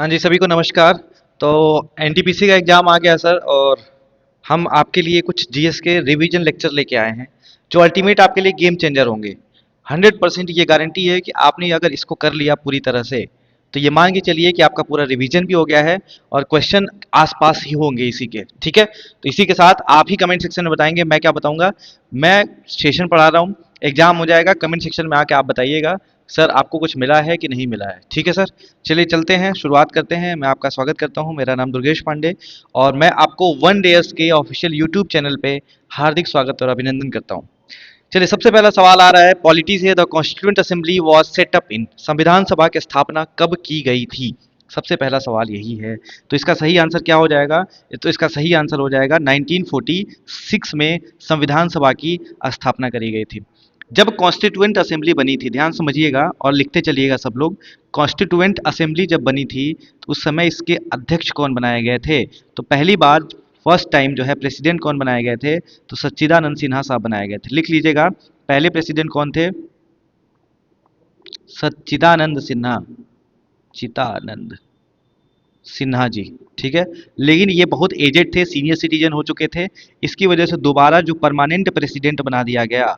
हाँ जी, सभी को नमस्कार। तो एनटीपीसी का एग्ज़ाम आ गया सर, और हम आपके लिए कुछ जीएस के रिवीजन लेक्चर लेके आए हैं जो अल्टीमेट आपके लिए गेम चेंजर होंगे। 100% ये गारंटी है कि आपने अगर इसको कर लिया पूरी तरह से, तो ये मान के चलिए कि आपका पूरा रिवीजन भी हो गया है और क्वेश्चन आसपास ही होंगे इसी के। ठीक है, तो इसी के साथ आप ही कमेंट सेक्शन में बताएंगे मैं क्या बताऊंगा। मैं सेशन पढ़ा रहा हूँ, एग्जाम हो जाएगा, कमेंट सेक्शन में आके आप बताइएगा सर आपको कुछ मिला है कि नहीं मिला है। ठीक है सर, चलिए चलते हैं, शुरुआत करते हैं। मैं आपका स्वागत करता हूं, मेरा नाम दुर्गेश पांडे और मैं आपको वन डेयर्स के ऑफिशियल यूट्यूब चैनल पे हार्दिक स्वागत और अभिनंदन करता हूं। चलिए, सबसे पहला सवाल आ रहा है, पॉलिटी से the constituent assembly was set up in, संविधान सभा की स्थापना कब की गई थी। सबसे पहला सवाल यही है। तो इसका सही आंसर क्या हो जाएगा? तो इसका सही आंसर हो जाएगा 1946 में संविधान सभा की स्थापना करी गई थी। जब कॉन्स्टिट्यूएंट असेंबली बनी थी, ध्यान समझिएगा और लिखते चलिएगा सब लोग। कॉन्स्टिट्यूएंट असेंबली जब बनी थी तो उस समय इसके अध्यक्ष कौन बनाए गए थे? तो पहली बार फर्स्ट टाइम जो है प्रेसिडेंट कौन बनाए गए थे? तो सच्चिदानंद सिन्हा साहब बनाए गए थे। लिख लीजिएगा, पहले प्रेसिडेंट कौन थे? सच्चिदानंद सिन्हा, चितानंद सिन्हा जी। ठीक है, लेकिन ये बहुत एजेड थे, सीनियर सिटीजन हो चुके थे। इसकी वजह से दोबारा जो परमानेंट प्रेसिडेंट बना दिया गया,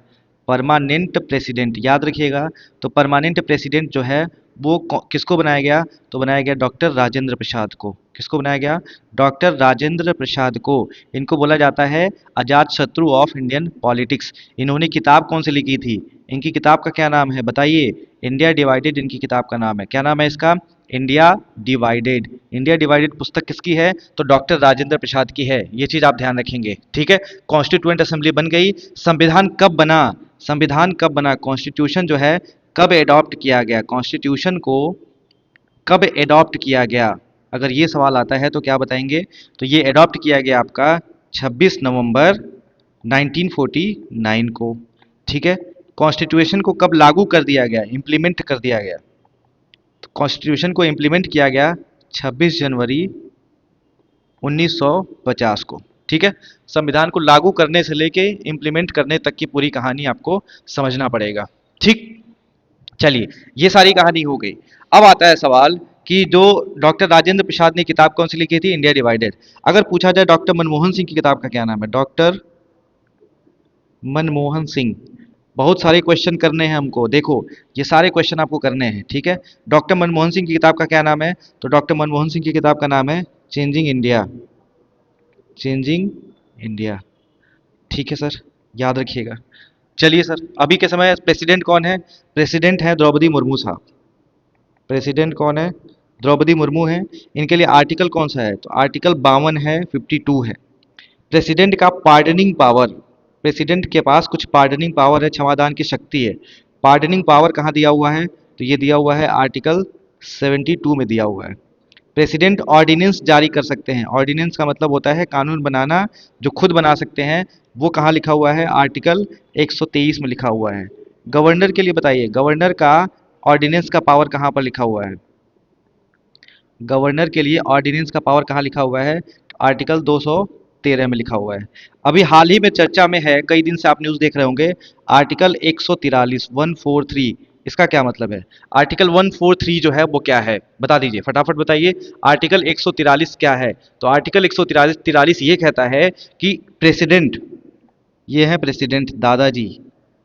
परमानेंट प्रेसिडेंट याद रखिएगा। तो परमानेंट प्रेसिडेंट जो है वो किसको बनाया गया? तो बनाया गया डॉक्टर राजेंद्र प्रसाद को। किसको बनाया गया? डॉक्टर राजेंद्र प्रसाद को। इनको बोला जाता है अजात शत्रु ऑफ इंडियन पॉलिटिक्स। इन्होंने किताब कौन सी लिखी थी? इनकी किताब का क्या नाम है बताइए? इंडिया डिवाइडेड इनकी किताब का नाम है। क्या नाम है इसका? India divided. इंडिया डिवाइडेड पुस्तक किसकी है? तो डॉक्टर राजेंद्र प्रसाद की है। ये चीज आप ध्यान रखेंगे। ठीक है, कॉन्स्टिट्यूएंट असेंबली बन गई। संविधान कब बना? संविधान कब बना? कॉन्स्टिट्यूशन जो है कब एडॉप्ट किया गया? कॉन्स्टिट्यूशन को कब एडॉप्ट किया गया? अगर ये सवाल आता है तो क्या बताएंगे? तो ये एडॉप्ट किया गया आपका 26 नवंबर 1949 को। ठीक है, कॉन्स्टिट्यूशन को कब लागू कर दिया गया, इंप्लीमेंट कर दिया गया? तो कॉन्स्टिट्यूशन को इंप्लीमेंट किया गया 26 जनवरी 1950 को। ठीक है, संविधान को लागू करने से लेके इंप्लीमेंट करने तक की पूरी कहानी आपको समझना पड़ेगा। ठीक, चलिए, ये सारी कहानी हो गई। अब आता है सवाल कि जो डॉक्टर राजेंद्र प्रसाद ने किताब कौन सी लिखी थी? India divided. अगर पूछा जाए डॉक्टर मनमोहन सिंह की किताब का क्या नाम है? डॉक्टर मनमोहन सिंह। बहुत सारे क्वेश्चन करने हैं हमको, देखो ये सारे क्वेश्चन आपको करने हैं। ठीक है, डॉक्टर मनमोहन सिंह की किताब का क्या नाम है? तो डॉक्टर मनमोहन सिंह की किताब का नाम है चेंजिंग इंडिया। Changing India. ठीक है सर, याद रखिएगा। चलिए सर, अभी के समय प्रेसिडेंट कौन है? प्रेसिडेंट है द्रौपदी मुर्मू साहब। प्रेसिडेंट कौन है? द्रौपदी मुर्मू है। इनके लिए आर्टिकल कौन सा है? तो आर्टिकल 52 है, 52 है। प्रेसिडेंट का पार्डनिंग पावर, प्रेसिडेंट के पास कुछ पार्डनिंग पावर है, क्षमादान की शक्ति है। पार्डनिंग पावर कहाँ दिया हुआ है? तो ये दिया हुआ है आर्टिकल 72 में दिया हुआ है। प्रेसिडेंट ऑर्डिनेंस जारी कर सकते हैं। ऑर्डिनेंस का मतलब होता है कानून बनाना, जो खुद बना सकते हैं। वो कहाँ लिखा हुआ है? आर्टिकल 123 में लिखा हुआ है। गवर्नर के लिए बताइए, गवर्नर का ऑर्डिनेंस का पावर कहाँ पर लिखा हुआ है? गवर्नर के लिए ऑर्डिनेंस का पावर कहाँ लिखा हुआ है? आर्टिकल 213 में लिखा हुआ है। अभी हाल ही में चर्चा में है, कई दिन से आप न्यूज़ देख रहे होंगे, आर्टिकल 143, 143। इसका क्या मतलब है? आर्टिकल 143 जो है वो क्या है बता दीजिए, फटाफट बताइए। आर्टिकल 143 क्या है? तो आर्टिकल 143 ये कहता है कि प्रेसिडेंट, ये है प्रेसिडेंट दादाजी,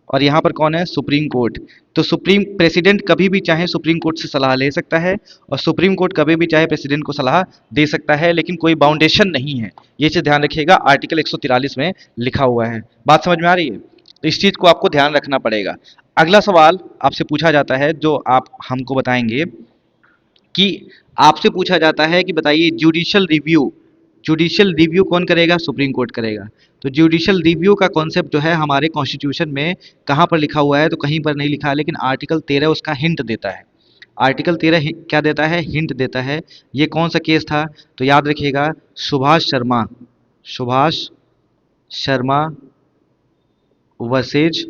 और यहाँ पर कौन है? Supreme court. तो सुप्रीम प्रेसिडेंट कभी भी चाहे सुप्रीम कोर्ट से सलाह ले सकता है, और सुप्रीम कोर्ट कभी भी चाहे प्रेसिडेंट को सलाह दे सकता है, लेकिन कोई बाउंडेशन नहीं है। ये चीज़ ध्यान रखिएगा, आर्टिकल 143 में लिखा हुआ है। बात समझ में आ रही है? तो इस चीज़ को आपको ध्यान रखना पड़ेगा। अगला सवाल आपसे पूछा जाता है, जो आप हमको बताएंगे कि आपसे पूछा जाता है कि बताइए जुडिशियल रिव्यू, जुडिशियल रिव्यू कौन करेगा? सुप्रीम कोर्ट करेगा। तो जुडिशियल रिव्यू का कॉन्सेप्ट जो है हमारे कॉन्स्टिट्यूशन में कहाँ पर लिखा हुआ है? तो कहीं पर नहीं लिखा है, लेकिन आर्टिकल 13 उसका हिंट देता है। आर्टिकल 13 क्या देता है? हिंट देता है। ये कौन सा केस था? तो याद रखिएगा, Subhash Sharma, Subhash Sharma versus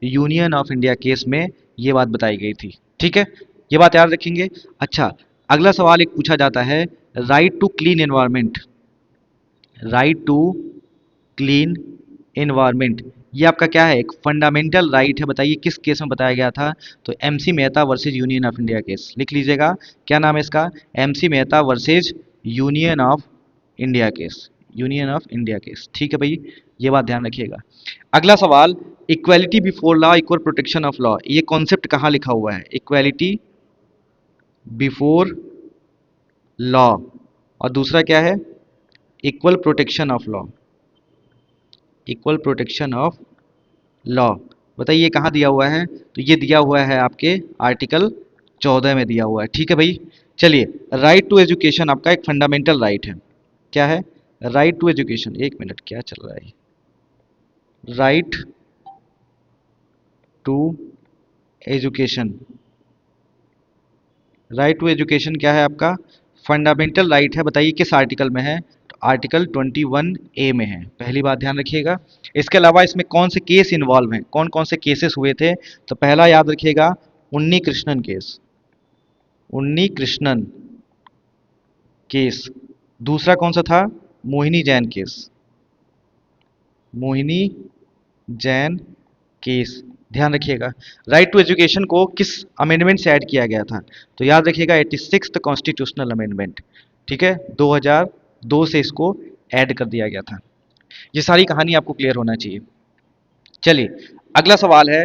union of India case में ये बात बताई गई थी। ठीक है, ये बात याद रखेंगे। अच्छा, अगला सवाल एक पूछा जाता है, right to clean environment, right to clean environment, ये आपका क्या है, एक फंडामेंटल राइट है। बताइए किस केस में बताया गया था, तो MC Mehta versus union of India case. लिख लीजिएगा, क्या नाम है इसका, MC Mehta versus union of India case, union of India case. ठीक है भाई, ये बात ध्यान रखिएगा। अगला सवाल, equality before law equal protection of law, ये कॉन्सेप्ट कहाँ लिखा हुआ है, इक्वालिटी बिफोर लॉ, और दूसरा क्या है, equal protection of law, equal protection of law. बताइए ये कहाँ दिया हुआ है, तो ये दिया हुआ है आपके आर्टिकल 14 में दिया हुआ है। ठीक है भाई, चलिए, राइट टू एजुकेशन आपका एक फंडामेंटल राइट है। क्या है, राइट टू एजुकेशन, एक मिनट क्या चल रहा है, right to education, right to education क्या है आपका, फंडामेंटल राइट है। बताइए किस आर्टिकल में है, तो आर्टिकल 21A में है, पहली बात ध्यान रखिएगा। इसके अलावा इसमें कौन से केस इन्वॉल्व हैं, कौन कौन से केसेस हुए थे, तो पहला याद रखिएगा, उन्नी कृष्णन केस, उन्नी कृष्णन केस। दूसरा कौन सा था, मोहिनी जैन केस, मोहिनी जैन केस। ध्यान रखिएगा, राइट टू एजुकेशन को किस अमेंडमेंट से ऐड किया गया था, तो याद रखिएगा 86th कॉन्स्टिट्यूशनल अमेंडमेंट। ठीक है, 2002 से इसको ऐड कर दिया गया था। ये सारी कहानी आपको क्लियर होना चाहिए। चलिए, अगला सवाल है,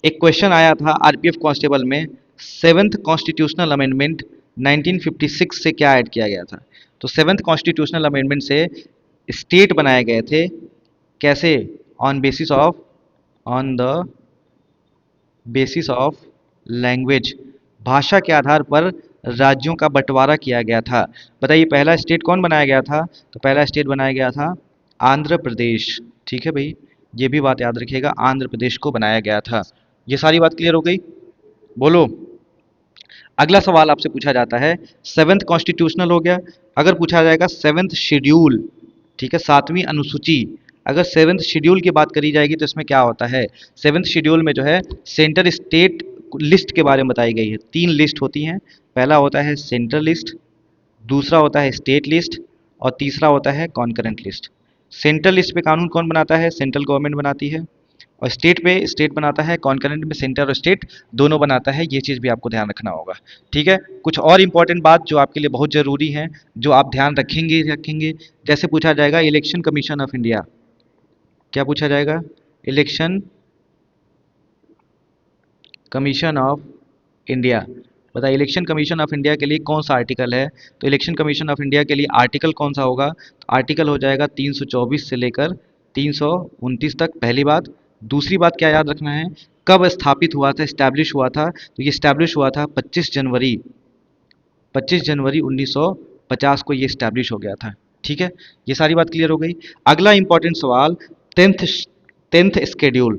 एक क्वेश्चन आया था आरपीएफ कांस्टेबल में, 7th कॉन्स्टिट्यूशनल अमेंडमेंट 1956 से क्या ऐड किया गया था, तो 7th कॉन्स्टिट्यूशनल अमेंडमेंट से स्टेट बनाए गए थे, कैसे, on basis of, on the basis of language, भाषा के आधार पर राज्यों का बंटवारा किया गया था। बताइए पहला स्टेट कौन बनाया गया था, तो पहला स्टेट बनाया गया था आंध्र प्रदेश। ठीक है भाई, ये भी बात याद रखिएगा, आंध्र प्रदेश को बनाया गया था। ये सारी बात क्लियर हो गई, बोलो। अगला सवाल आपसे पूछा जाता है, 7th कॉन्स्टिट्यूशनल हो गया, अगर पूछा जाएगा 7th शेड्यूल, ठीक है, 7वीं अनुसूची, अगर 7th शेड्यूल की बात करी जाएगी तो इसमें क्या होता है, 7th शेड्यूल में जो है सेंटर स्टेट लिस्ट के बारे में बताई गई है। 3 लिस्ट होती हैं, पहला होता है सेंट्रल लिस्ट, दूसरा होता है स्टेट लिस्ट, और तीसरा होता है कॉन्करेंट लिस्ट। सेंट्रल लिस्ट पे कानून कौन बनाता है, सेंट्रल गवर्नमेंट बनाती है, और स्टेट पे स्टेट बनाता है, कॉन्करेंट में सेंटर और स्टेट दोनों बनाता है। ये चीज़ भी आपको ध्यान रखना होगा। ठीक है, कुछ और इंपॉर्टेंट बात जो आपके लिए बहुत ज़रूरी है, जो आप ध्यान रखेंगे, जैसे पूछा जाएगा इलेक्शन कमीशन ऑफ इंडिया, क्या पूछा जाएगा, इलेक्शन कमीशन ऑफ इंडिया। बताइए इलेक्शन कमीशन ऑफ इंडिया के लिए कौन सा आर्टिकल है, तो इलेक्शन कमीशन ऑफ इंडिया के लिए आर्टिकल कौन सा होगा, तो आर्टिकल हो जाएगा 324 से लेकर 329 तक, पहली बात। दूसरी बात क्या याद रखना है, कब स्थापित हुआ था, इस्टेब्लिश हुआ था, तो ये इस्टेब्लिश हुआ था 25 जनवरी 1950 को ये इस्टेब्लिश हो गया था। ठीक है, ये सारी बात क्लियर हो गई। अगला इंपॉर्टेंट सवाल, tenth tenth schedule,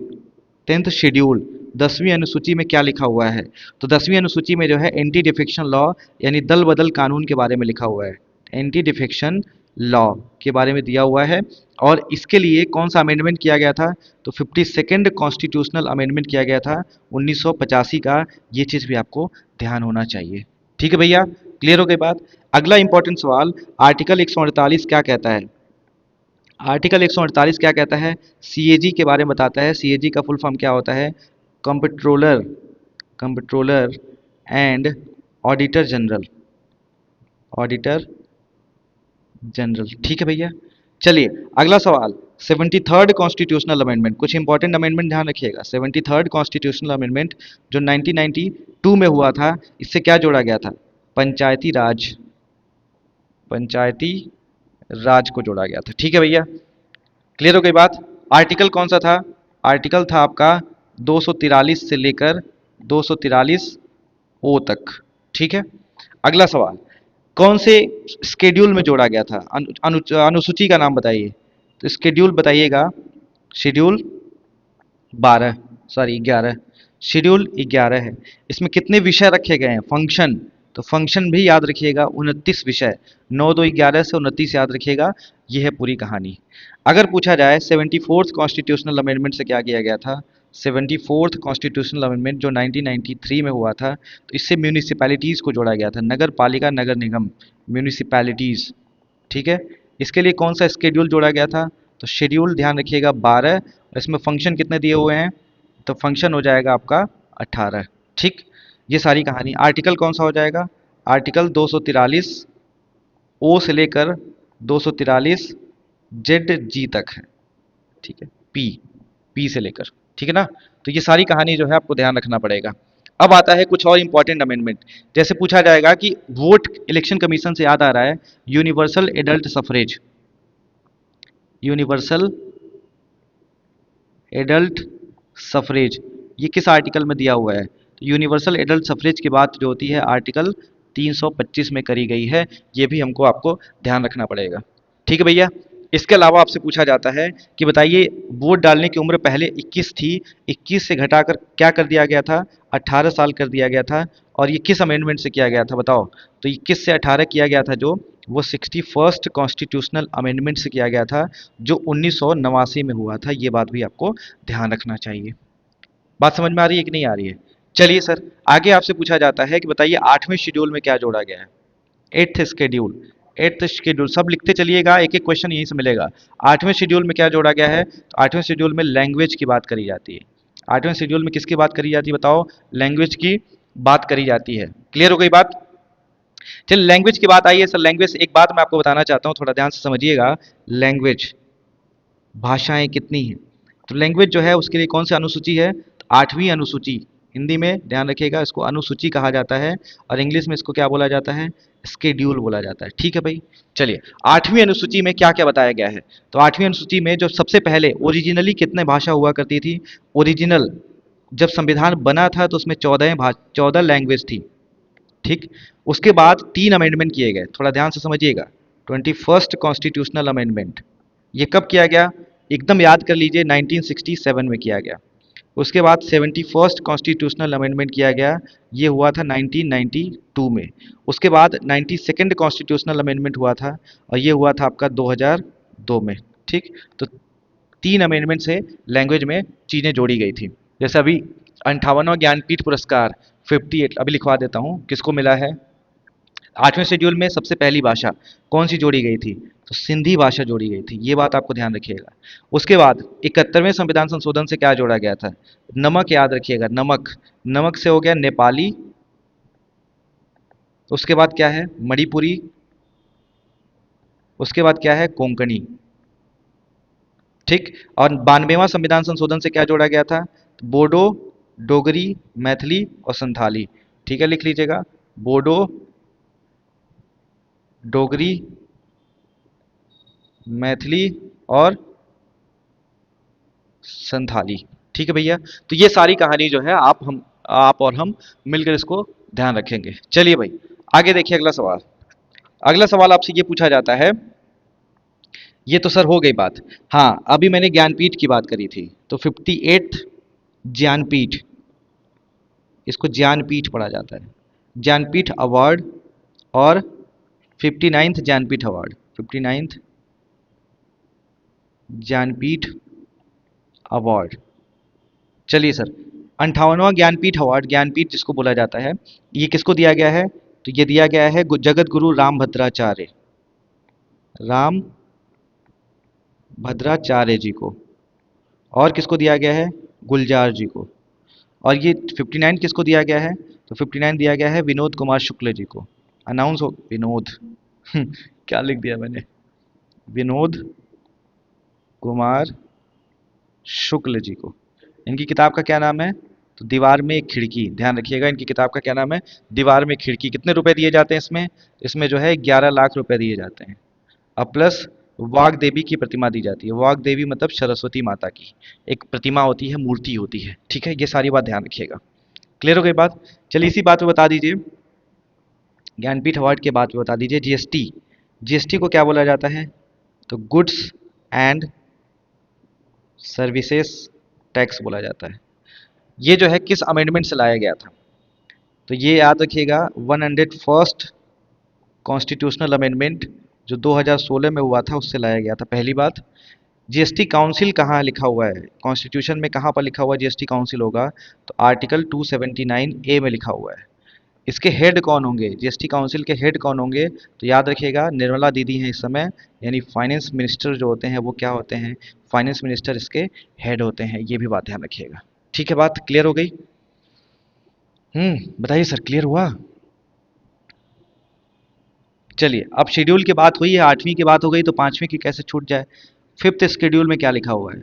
10th schedule 10वीं अनुसूची में क्या लिखा हुआ है, तो 10वीं अनुसूची में जो है एंटी डिफेक्शन लॉ यानी दल बदल कानून के बारे में लिखा हुआ है, एंटी डिफेक्शन लॉ के बारे में दिया हुआ है। और इसके लिए कौन सा अमेंडमेंट किया गया था, तो 52nd कॉन्स्टिट्यूशनल अमेंडमेंट किया गया था 1985 का। ये चीज़ भी आपको ध्यान होना चाहिए। ठीक है भैया, क्लियर हो गई बात। अगला इंपॉर्टेंट सवाल, आर्टिकल 148 क्या कहता है, आर्टिकल 148 क्या कहता है, सीएजी के बारे में बताता है। सीएजी का फुल फॉर्म क्या होता है, comptroller, comptroller and auditor general, auditor general. ठीक है भैया, चलिए अगला सवाल, 73rd कॉन्स्टिट्यूशनल अमेंडमेंट, कुछ इंपॉर्टेंट अमेंडमेंट ध्यान रखिएगा। 73rd कॉन्स्टिट्यूशनल अमेंडमेंट जो 1992 में हुआ था, इससे क्या जोड़ा गया था, पंचायती राज, पंचायती राज को जोड़ा गया था। ठीक है भैया, क्लियर हो गई बात। आर्टिकल कौन सा था, आर्टिकल था आपका 243 से लेकर 243 ओ तक। ठीक है, अगला सवाल, कौन से स्केड्यूल में जोड़ा गया था, अनुसूची का नाम बताइए, तो स्केड्यूल बताइएगा, शेड्यूल 12, सॉरी 11, शेड्यूल 11 है। इसमें कितने विषय रखे गए हैं, फंक्शन, तो फंक्शन भी याद रखिएगा 29 विषय, 9 2 11 से 29 याद रखिएगा। ये है पूरी कहानी। अगर पूछा जाए 74th कॉन्स्टिट्यूशनल अमेंडमेंट से क्या किया गया था, 74th कॉन्स्टिट्यूशनल अमेंडमेंट जो 1993 में हुआ था, तो इससे म्यूनिसिपैलिटीज़ को जोड़ा गया था, नगर पालिका नगर निगम, म्यूनिसिपैलिटीज़। ठीक है, इसके लिए कौन सा स्केड्यूल जोड़ा गया था, तो शेड्यूल ध्यान रखिएगा 12 इसमें फंक्शन कितने दिए हुए हैं, तो फंक्शन हो जाएगा आपका 18। ठीक, ये सारी कहानी। आर्टिकल कौन सा हो जाएगा, आर्टिकल 243 ओ से लेकर 243 जेड जी तक है। ठीक है, पी, पी से लेकर, ठीक है ना। तो ये सारी कहानी जो है आपको ध्यान रखना पड़ेगा। अब आता है कुछ और इंपॉर्टेंट अमेंडमेंट। जैसे पूछा जाएगा कि वोट, इलेक्शन कमीशन से याद आ रहा है, universal adult suffrage, universal adult suffrage, ये किस आर्टिकल में दिया हुआ है, तो यूनिवर्सल एडल्ट सफरेज की बात जो होती है आर्टिकल 325 में करी गई है। ये भी हमको आपको ध्यान रखना पड़ेगा। ठीक है भैया। इसके अलावा आपसे पूछा जाता है कि बताइए वोट डालने की उम्र पहले 21 थी, 21 से घटाकर क्या कर दिया गया था, 18 साल कर दिया गया था। और ये किस अमेंडमेंट से किया गया था बताओ, तो 21 से 18 किया गया था जो, वो 61st कॉन्स्टिट्यूशनल अमेंडमेंट से किया गया था, जो 1989 में हुआ था। ये बात भी आपको ध्यान रखना चाहिए। बात समझ में आ रही है कि नहीं आ रही है। चलिए सर, आगे आपसे पूछा जाता है कि बताइए 8वें शेड्यूल में क्या जोड़ा गया है, एट्थ शेड्यूल। एट्थ शेड्यूल सब लिखते चलिएगा, एक एक क्वेश्चन यहीं से मिलेगा। 8वें शेड्यूल में क्या जोड़ा गया है, तो 8वें शेड्यूल में लैंग्वेज की बात करी जाती है। 8वें शेड्यूल में किसकी बात करी जाती है बताओ, लैंग्वेज की बात करी जाती है। क्लियर हो गई बात। चलिए लैंग्वेज की बात आई है सर, लैंग्वेज एक बात मैं आपको बताना चाहता हूँ, थोड़ा ध्यान से समझिएगा। लैंग्वेज, भाषाएं कितनी हैं, तो लैंग्वेज जो है उसके लिए कौन सी अनुसूची है, तो 8वीं अनुसूची। हिंदी में ध्यान रखिएगा इसको अनुसूची कहा जाता है, और इंग्लिश में इसको क्या बोला जाता है, स्केड्यूल बोला जाता है। ठीक है भाई। चलिए 8वीं अनुसूची में क्या क्या बताया गया है, तो 8वीं अनुसूची में जो सबसे पहले ओरिजिनली कितने भाषा हुआ करती थी, ओरिजिनल जब संविधान बना था तो उसमें 14 लैंग्वेज थी। ठीक, उसके बाद 3 अमेंडमेंट किए गए, थोड़ा ध्यान से समझिएगा। 21st कॉन्स्टिट्यूशनल अमेंडमेंट, ये कब किया गया, एकदम याद कर लीजिए 1967 में किया गया। उसके बाद 71st कॉन्स्टिट्यूशनल अमेंडमेंट किया गया, ये हुआ था 1992 में। उसके बाद 92nd कॉन्स्टिट्यूशनल अमेंडमेंट हुआ था, और ये हुआ था आपका 2002 में। ठीक, तो 3 अमेंडमेंट से लैंग्वेज में चीज़ें जोड़ी गई थी। जैसे अभी 58वां ज्ञानपीठ पुरस्कार 58 अभी लिखवा देता हूँ किसको मिला है। 8वें शेड्यूल में सबसे पहली भाषा कौन सी जोड़ी गई थी, तो सिंधी भाषा जोड़ी गई थी, ये बात आपको ध्यान रखिएगा। उसके बाद 71वें संविधान संशोधन से क्या जोड़ा गया था, नमक, याद रखिएगा नमक, नमक से हो गया नेपाली। उसके बाद क्या है, मणिपुरी। उसके बाद क्या है, कोंकणी। ठीक, और 92वां संविधान संशोधन से क्या जोड़ा गया था, बोडो, डोगरी, मैथिली और संथाली। ठीक है, लिख लीजिएगा, बोडो, डोगरी, मैथिली और संथाली। ठीक है भैया। तो ये सारी कहानी जो है आप और हम मिलकर इसको ध्यान रखेंगे। चलिए भाई, आगे देखिए अगला सवाल। अगला सवाल आपसे ये पूछा जाता है, ये तो सर हो गई बात। हाँ, अभी मैंने ज्ञानपीठ की बात करी थी, तो 58th ज्ञानपीठ, इसको ज्ञानपीठ पढ़ा जाता है, ज्ञानपीठ अवार्ड। और 59th Jnanpith award, 59th Jnanpith award. चलिए सर, 58वां ज्ञानपीठ अवार्ड, ज्ञानपीठ जिसको बोला जाता है, ये किसको दिया गया है, तो ये दिया गया है जगत गुरु राम भद्राचार्य, राम भद्राचार्य जी को। और किसको दिया गया है, गुलजार जी को। और ये 59 किसको दिया गया है, तो 59 दिया गया है विनोद कुमार शुक्ल जी को। अनाउंस हो, विनोद क्या लिख दिया मैंने, विनोद कुमार शुक्ल जी को। इनकी किताब का क्या नाम है, तो दीवार में एक खिड़की। ध्यान रखिएगा, इनकी किताब का क्या नाम है, दीवार में खिड़की। कितने रुपए दिए जाते हैं इसमें, इसमें जो है 11 लाख रुपए दिए जाते हैं। अब प्लस वाग देवी की प्रतिमा दी जाती है। वाग देवी मतलब सरस्वती माता की एक प्रतिमा होती है, मूर्ति होती है। ठीक है, ये सारी बात ध्यान रखिएगा। क्लियर हो गई बात। चलिए इसी बात पे बता दीजिए, ज्ञानपीठ अवार्ड के बात पे बता दीजिए, जीएसटी, जीएसटी को क्या बोला जाता है, तो गुड्स एंड सर्विसेज टैक्स बोला जाता है। ये जो है किस अमेंडमेंट से लाया गया था, तो ये याद रखिएगा 101st कॉन्स्टिट्यूशनल अमेंडमेंट जो 2016 में हुआ था, उससे लाया गया था। पहली बात, जीएसटी काउंसिल कहाँ लिखा हुआ है, कॉन्स्टिट्यूशन में कहाँ पर लिखा हुआ है जीएसटी काउंसिल होगा, तो आर्टिकल 279A में लिखा हुआ है। इसके हेड कौन होंगे, जीएसटी काउंसिल के हेड कौन होंगे, तो याद रखिएगा निर्मला दीदी हैं इस समय, यानी फाइनेंस मिनिस्टर जो होते हैं वो क्या होते हैं, फाइनेंस मिनिस्टर इसके हेड होते हैं, ये भी बात ध्यान रखिएगा। ठीक है, बात क्लियर हो गई? बताइए सर, क्लियर हुआ? चलिए, अब शेड्यूल की बात हुई है, 8वीं की बात हो गई, तो 5वीं की कैसे छूट जाए। फिफ्थ शेड्यूल में क्या लिखा हुआ है,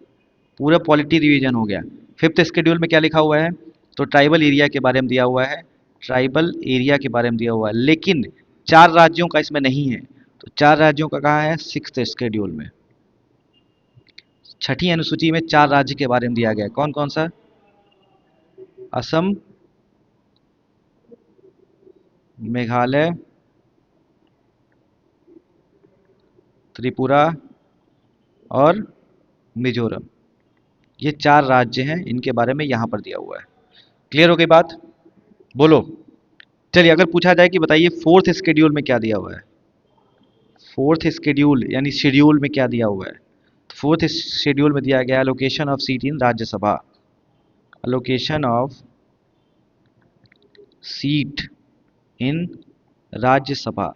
पूरा पॉलिटी रिवीजन हो गया। फिफ्थ शेड्यूल में क्या लिखा हुआ है, तो ट्राइबल एरिया के बारे में दिया हुआ है, ट्राइबल एरिया के बारे में दिया हुआ है, लेकिन 4 राज्यों का इसमें नहीं है। तो 4 राज्यों का कहाँ है, सिक्स्थ शेड्यूल में। छठी अनुसूची में 4 राज्य के बारे में दिया गया है, कौन कौन सा, असम, मेघालय, त्रिपुरा और मिजोरम। ये 4 राज्य हैं, इनके बारे में यहाँ पर दिया हुआ है। क्लियर हो गई बात? बोलो। चलिए, अगर पूछा जाए कि बताइए फोर्थ शेड्यूल में क्या दिया हुआ है, फोर्थ शेड्यूल यानी शेड्यूल में क्या दिया हुआ है, तो फोर्थ शेड्यूल में दिया गया allocation of seat in Rajya Sabha, allocation of seat in Rajya Sabha.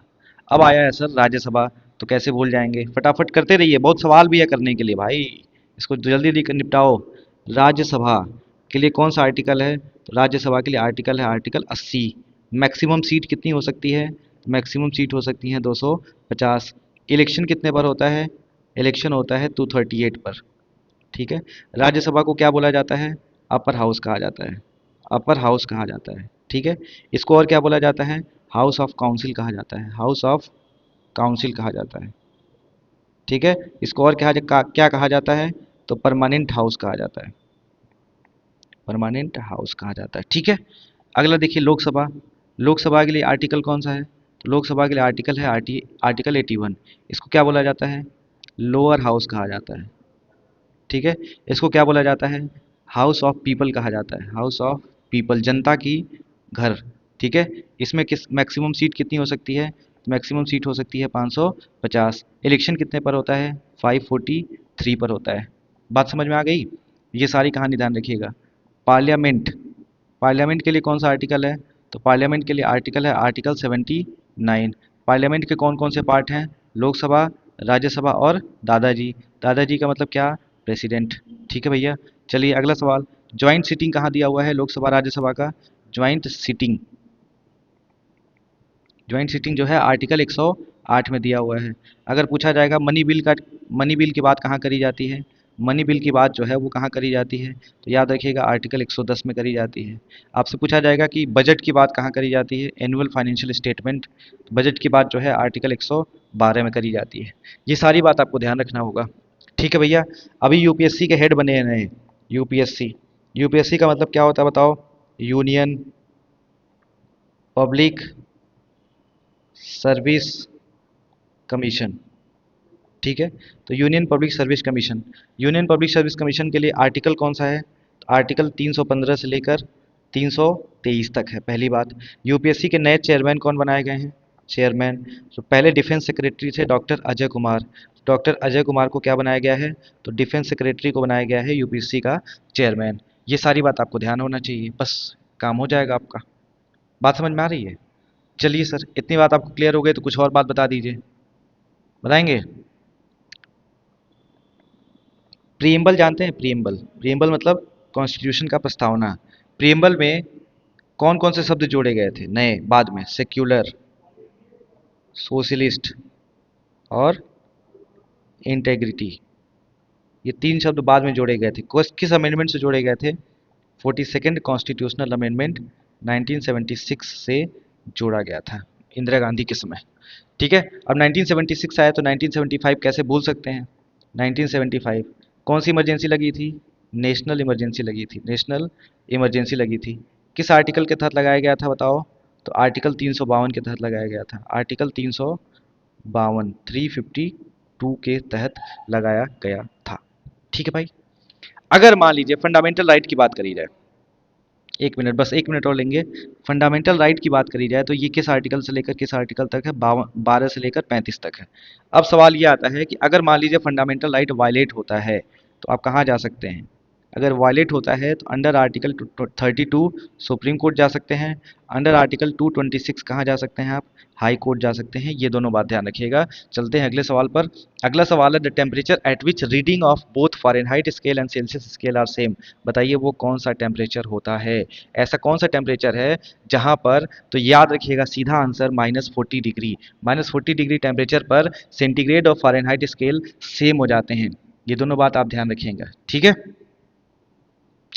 अब आया है सर राज्यसभा, तो कैसे भूल जाएंगे, फटाफट करते रहिए, बहुत सवाल भी है करने के लिए भाई, इसको जल्दी जल्दी निपटाओ। राज्यसभा के लिए कौन सा आर्टिकल है, तो राज्यसभा के लिए आर्टिकल है आर्टिकल 80। मैक्सिमम सीट कितनी हो सकती है, मैक्सिमम सीट हो सकती हैं 250। इलेक्शन कितने पर होता है, इलेक्शन होता है 238 पर। ठीक है, राज्यसभा को क्या बोला जाता है, अपर हाउस कहा जाता है, अपर हाउस कहा जाता है। ठीक है, इसको और क्या बोला जाता है, हाउस ऑफ काउंसिल कहा जाता है, हाउस ऑफ काउंसिल कहा जाता है। ठीक है, इसको और क्या कहा जाता है, तो परमानेंट हाउस कहा जाता है, परमानेंट हाउस कहा जाता है। ठीक है, अगला देखिए लोकसभा। लोकसभा के लिए आर्टिकल कौन सा है, तो लोकसभा के लिए आर्टिकल है आर्टिकल 81। इसको क्या बोला जाता है, लोअर हाउस कहा जाता है। ठीक है, इसको क्या बोला जाता है, हाउस ऑफ पीपल कहा जाता है, हाउस ऑफ पीपल, जनता की घर। ठीक है, इसमें किस मैक्सिमम सीट कितनी हो सकती है, मैक्सिमम सीट हो सकती है 550। इलेक्शन कितने पर होता है, 543 पर होता है। बात समझ में आ गई? ये सारी कहानी ध्यान रखिएगा। पार्लियामेंट, पार्लियामेंट के लिए कौन सा आर्टिकल है, तो पार्लियामेंट के लिए आर्टिकल है आर्टिकल 79। पार्लियामेंट के कौन कौन से पार्ट हैं, लोकसभा, राज्यसभा और दादाजी। दादाजी का मतलब क्या, प्रेसिडेंट। ठीक है भैया, चलिए अगला सवाल। ज्वाइंट सीटिंग कहाँ दिया हुआ है लोकसभा राज्यसभा का, ज्वाइंट सीटिंग, ज्वाइंट सीटिंग जो है आर्टिकल 108 में दिया हुआ है। अगर पूछा जाएगा मनी बिल का, मनी बिल की बात कहाँ करी जाती है, मनी बिल की बात जो है वो कहाँ करी जाती है, तो याद रखिएगा आर्टिकल 110 में करी जाती है। आपसे पूछा जाएगा कि बजट की बात कहाँ करी जाती है, एनुअल फाइनेंशियल स्टेटमेंट, बजट की बात जो है आर्टिकल 112 में करी जाती है। ये सारी बात आपको ध्यान रखना होगा। ठीक है भैया, अभी यूपीएससी के हेड बने हैं नए, यूपीएससी, यूपीएससी का मतलब क्या होता है बताओ, यूनियन पब्लिक सर्विस कमीशन। ठीक है, तो union public service commission, union public service commission के लिए आर्टिकल कौन सा है, तो आर्टिकल 315 से लेकर 323 तक है। पहली बात, यूपीएससी के नए चेयरमैन कौन बनाए गए हैं, चेयरमैन, तो पहले डिफेंस सेक्रेटरी थे डॉक्टर अजय कुमार, डॉक्टर अजय कुमार को क्या बनाया गया है, तो डिफेंस सेक्रेटरी को बनाया गया है यूपीएससी का चेयरमैन। ये सारी बात आपको ध्यान होना चाहिए, बस काम हो जाएगा आपका। बात समझ में आ रही है? चलिए सर, इतनी बात आपको क्लियर हो गई, तो कुछ और बात बता दीजिए, बताएंगे? प्रीएम्बल जानते हैं, प्रीएम्बल, प्रीएम्बल मतलब कॉन्स्टिट्यूशन का प्रस्तावना। प्रीएम्बल में कौन कौन से शब्द जोड़े गए थे नए बाद में, सेक्युलर, सोशलिस्ट और इंटेग्रिटी, ये 3 शब्द बाद में जोड़े गए थे। किस अमेंडमेंट से जोड़े गए थे, 42nd कॉन्स्टिट्यूशनल अमेंडमेंट 1976 से जोड़ा गया था, इंदिरा गांधी के समय। ठीक है, अब 1976 आया तो 1975 कैसे भूल सकते हैं। 1975 कौन सी इमरजेंसी लगी थी, नेशनल इमरजेंसी लगी थी, नेशनल इमरजेंसी लगी थी। किस आर्टिकल के तहत लगाया गया था बताओ, तो आर्टिकल 352 के तहत लगाया गया था, आर्टिकल 352, 352 के तहत लगाया गया था। ठीक है भाई, अगर मान लीजिए फंडामेंटल राइट की बात करी जाए, 1 मिनट, बस 1 मिनट और लेंगे। फंडामेंटल राइट की बात करी जाए तो ये किस आर्टिकल से लेकर किस आर्टिकल तक है, 12 से लेकर 35 तक है। अब सवाल ये आता है कि अगर मान लीजिए फंडामेंटल राइट वायलेट होता है तो आप कहाँ जा सकते हैं, अगर वायलेट होता है तो अंडर आर्टिकल 32 सुप्रीम कोर्ट जा सकते हैं, अंडर आर्टिकल 226 कहाँ जा सकते हैं आप, हाई कोर्ट जा सकते हैं। ये दोनों बात ध्यान रखिएगा। चलते हैं अगले सवाल पर। अगला सवाल है the temperature at which reading of both Fahrenheit scale and Celsius scale are same. बताइए वो कौन सा टेम्परेचर होता है, ऐसा कौन सा टेम्परेचर है जहाँ पर, तो याद रखिएगा सीधा आंसर -40 डिग्री। -40 डिग्री टेम्परेचर पर सेंटीग्रेड और फ़ारेनहाइट स्केल सेम हो जाते हैं। ये दोनों बात आप ध्यान रखिएगा, ठीक है।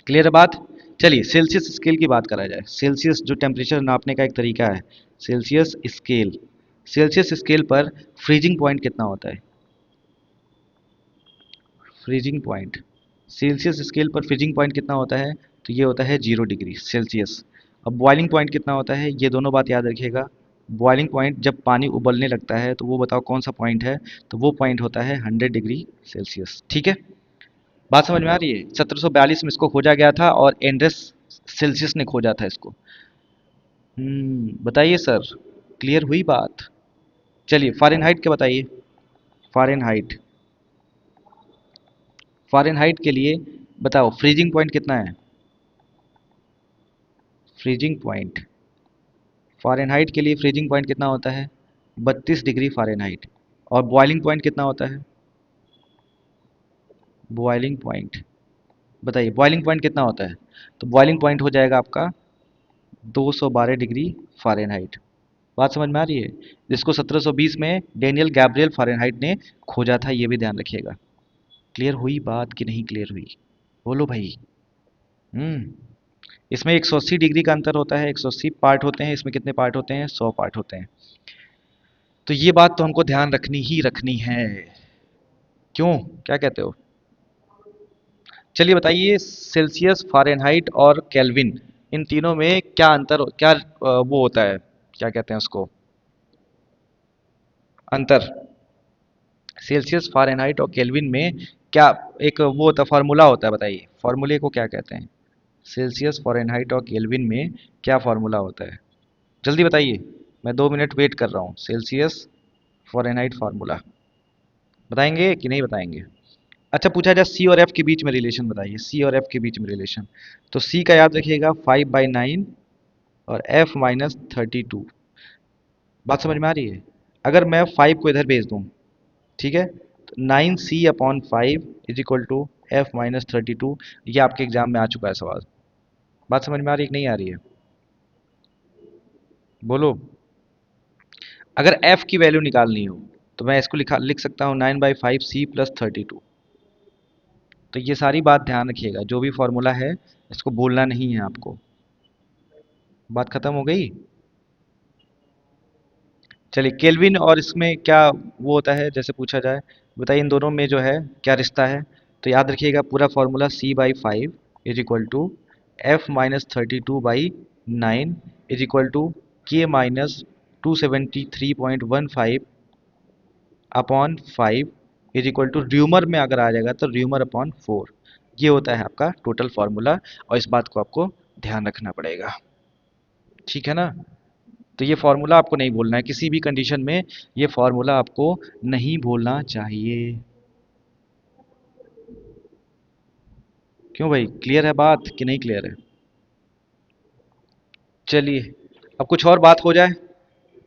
क्लियर है बात। चलिए सेल्सियस स्केल की बात करा जाए। सेल्सियस जो टेम्परेचर नापने का एक तरीका है, सेल्सियस स्केल। सेल्सियस स्केल पर फ्रीजिंग पॉइंट कितना होता है, फ्रीजिंग पॉइंट। सेल्सियस स्केल पर फ्रीजिंग पॉइंट कितना होता है, तो ये होता है 0 डिग्री सेल्सियस। अब बॉइलिंग पॉइंट कितना होता है, ये दोनों बात याद रखिएगा। बॉइलिंग पॉइंट जब पानी उबलने लगता है तो वो बताओ कौन सा पॉइंट है, तो वो पॉइंट होता है 100 डिग्री सेल्सियस, ठीक है। बात समझ में आ रही है। 1742 में इसको खोजा गया था और एंड्रेस सेल्सियस ने खोजा था इसको। बताइए सर, क्लियर हुई बात। चलिए फ़ारेनहाइट के बताइए। फ़ारेनहाइट, फ़ारेनहाइट के लिए बताओ फ्रीजिंग पॉइंट कितना है, फ्रीजिंग पॉइंट। फ़ारेनहाइट के लिए फ्रीजिंग पॉइंट कितना होता है, 32 डिग्री फ़ारेनहाइट। और बॉइलिंग पॉइंट कितना होता है, बॉइलिंग पॉइंट बताइए बॉइलिंग पॉइंट कितना होता है, तो बॉइलिंग पॉइंट हो जाएगा आपका 212 डिग्री फ़ारेनहाइट। बात समझ में आ रही है। जिसको 1720 में डेनियल गैब्रियल फ़ारेनहाइट ने खोजा था, ये भी ध्यान रखिएगा। क्लियर हुई बात कि नहीं क्लियर हुई, बोलो भाई। हम्म इसमें 180 डिग्री का अंतर होता है, 180 पार्ट होते हैं, इसमें कितने पार्ट होते हैं, 100 पार्ट होते हैं। तो ये बात तो हमको ध्यान रखनी ही रखनी है, क्यों, क्या कहते हो। चलिए बताइए सेल्सियस, फ़ारेनहाइट और केल्विन, इन तीनों में क्या अंतर, क्या वो होता है, क्या कहते हैं उसको, अंतर। सेल्सियस, फ़ारेनहाइट और केल्विन में क्या एक वो होता है, फार्मूला होता है, बताइए फार्मूले को क्या कहते हैं। सेल्सियस, फ़ारेनहाइट और केल्विन में क्या फार्मूला होता है, जल्दी बताइए। मैं 2 मिनट वेट कर रहा हूँ। सेल्सियस फ़ारेनहाइट फार्मूला बताएंगे कि नहीं बताएंगे। अच्छा पूछा जाए सी और एफ के बीच में रिलेशन बताइए, सी और एफ के बीच में रिलेशन। तो सी का याद रखिएगा 5/9 और एफ -32। बात समझ में आ रही है। अगर मैं 5 को इधर भेज दूँ, ठीक है, तो 9c/5 is equal to F-32। ये आपके एग्जाम में आ चुका है सवाल। बात समझ में आ रही है कि नहीं आ रही है, बोलो। अगर f की वैल्यू निकालनी हो तो मैं इसको लिख सकता हूँ 9/5c + 32। तो ये सारी बात ध्यान रखिएगा, जो भी फॉर्मूला है इसको बोलना नहीं है आपको। बात खत्म हो गई। चलिए केल्विन और इसमें क्या वो होता है, जैसे पूछा जाए, बताइए इन दोनों में जो है क्या रिश्ता है। तो याद रखिएगा पूरा formula c/5 is equal to F-32/9 is equal to K-273.15 is equal to Reaumur में अगर आ जाएगा तो र्यूमर/4। ये होता है आपका टोटल फार्मूला, और इस बात को आपको ध्यान रखना पड़ेगा, ठीक है ना। तो ये फार्मूला आपको नहीं भूलना है किसी भी कंडीशन में, ये फार्मूला आपको नहीं भूलना चाहिए। क्यों भाई, क्लियर है बात कि नहीं क्लियर है। चलिए अब कुछ और बात हो जाए,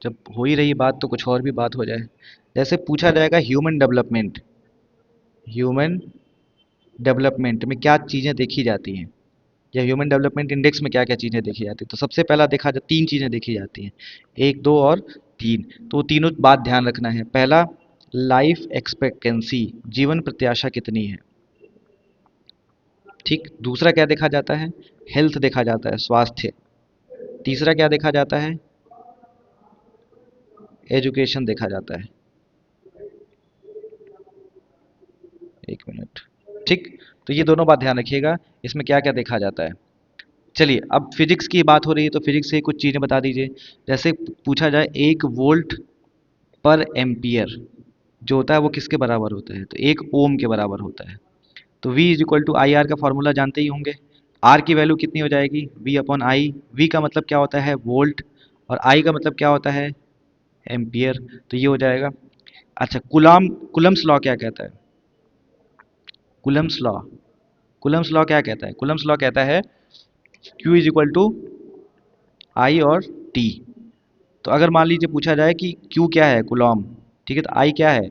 जब हो ही रही बात तो कुछ और भी बात हो जाए। जैसे पूछा जाएगा ह्यूमन डेवलपमेंट, ह्यूमन डेवलपमेंट में क्या चीज़ें देखी जाती हैं, या ह्यूमन डेवलपमेंट इंडेक्स में क्या क्या चीज़ें देखी जाती हैं। तो सबसे पहला देखा जाए 3 चीज़ें देखी जाती हैं, 1, 2 और 3। तो तीनों बात ध्यान रखना है। पहला लाइफ एक्सपेक्टेंसी, जीवन प्रत्याशा कितनी है, ठीक। दूसरा क्या देखा जाता है, हेल्थ देखा जाता है, स्वास्थ्य। तीसरा क्या देखा जाता है, एजुकेशन देखा जाता है। 1 मिनट, ठीक। तो ये दोनों बात ध्यान रखिएगा, इसमें क्या क्या देखा जाता है। चलिए अब फिजिक्स की बात हो रही है तो फिजिक्स से कुछ चीज़ें बता दीजिए। जैसे पूछा जाए 1 वोल्ट/एम्पियर जो होता है वो किसके बराबर होता है, तो 1 ओम के बराबर होता है। तो V is equal to I R का फॉर्मूला जानते ही होंगे। आर की वैल्यू कितनी हो जाएगी, V/I। वी का मतलब क्या होता है, वोल्ट, और आई का मतलब क्या होता है, एम्पियर। तो ये हो जाएगा। अच्छा कुलम्स लॉ क्या कहता है, कुलम्स लॉ, कूलम्स लॉ क्या कहता है? कूलम्स लॉ कहता है Q इज इक्वल टू आई और T। तो अगर मान लीजिए पूछा जाए कि Q क्या है, कूलॉम, ठीक है, तो I क्या है,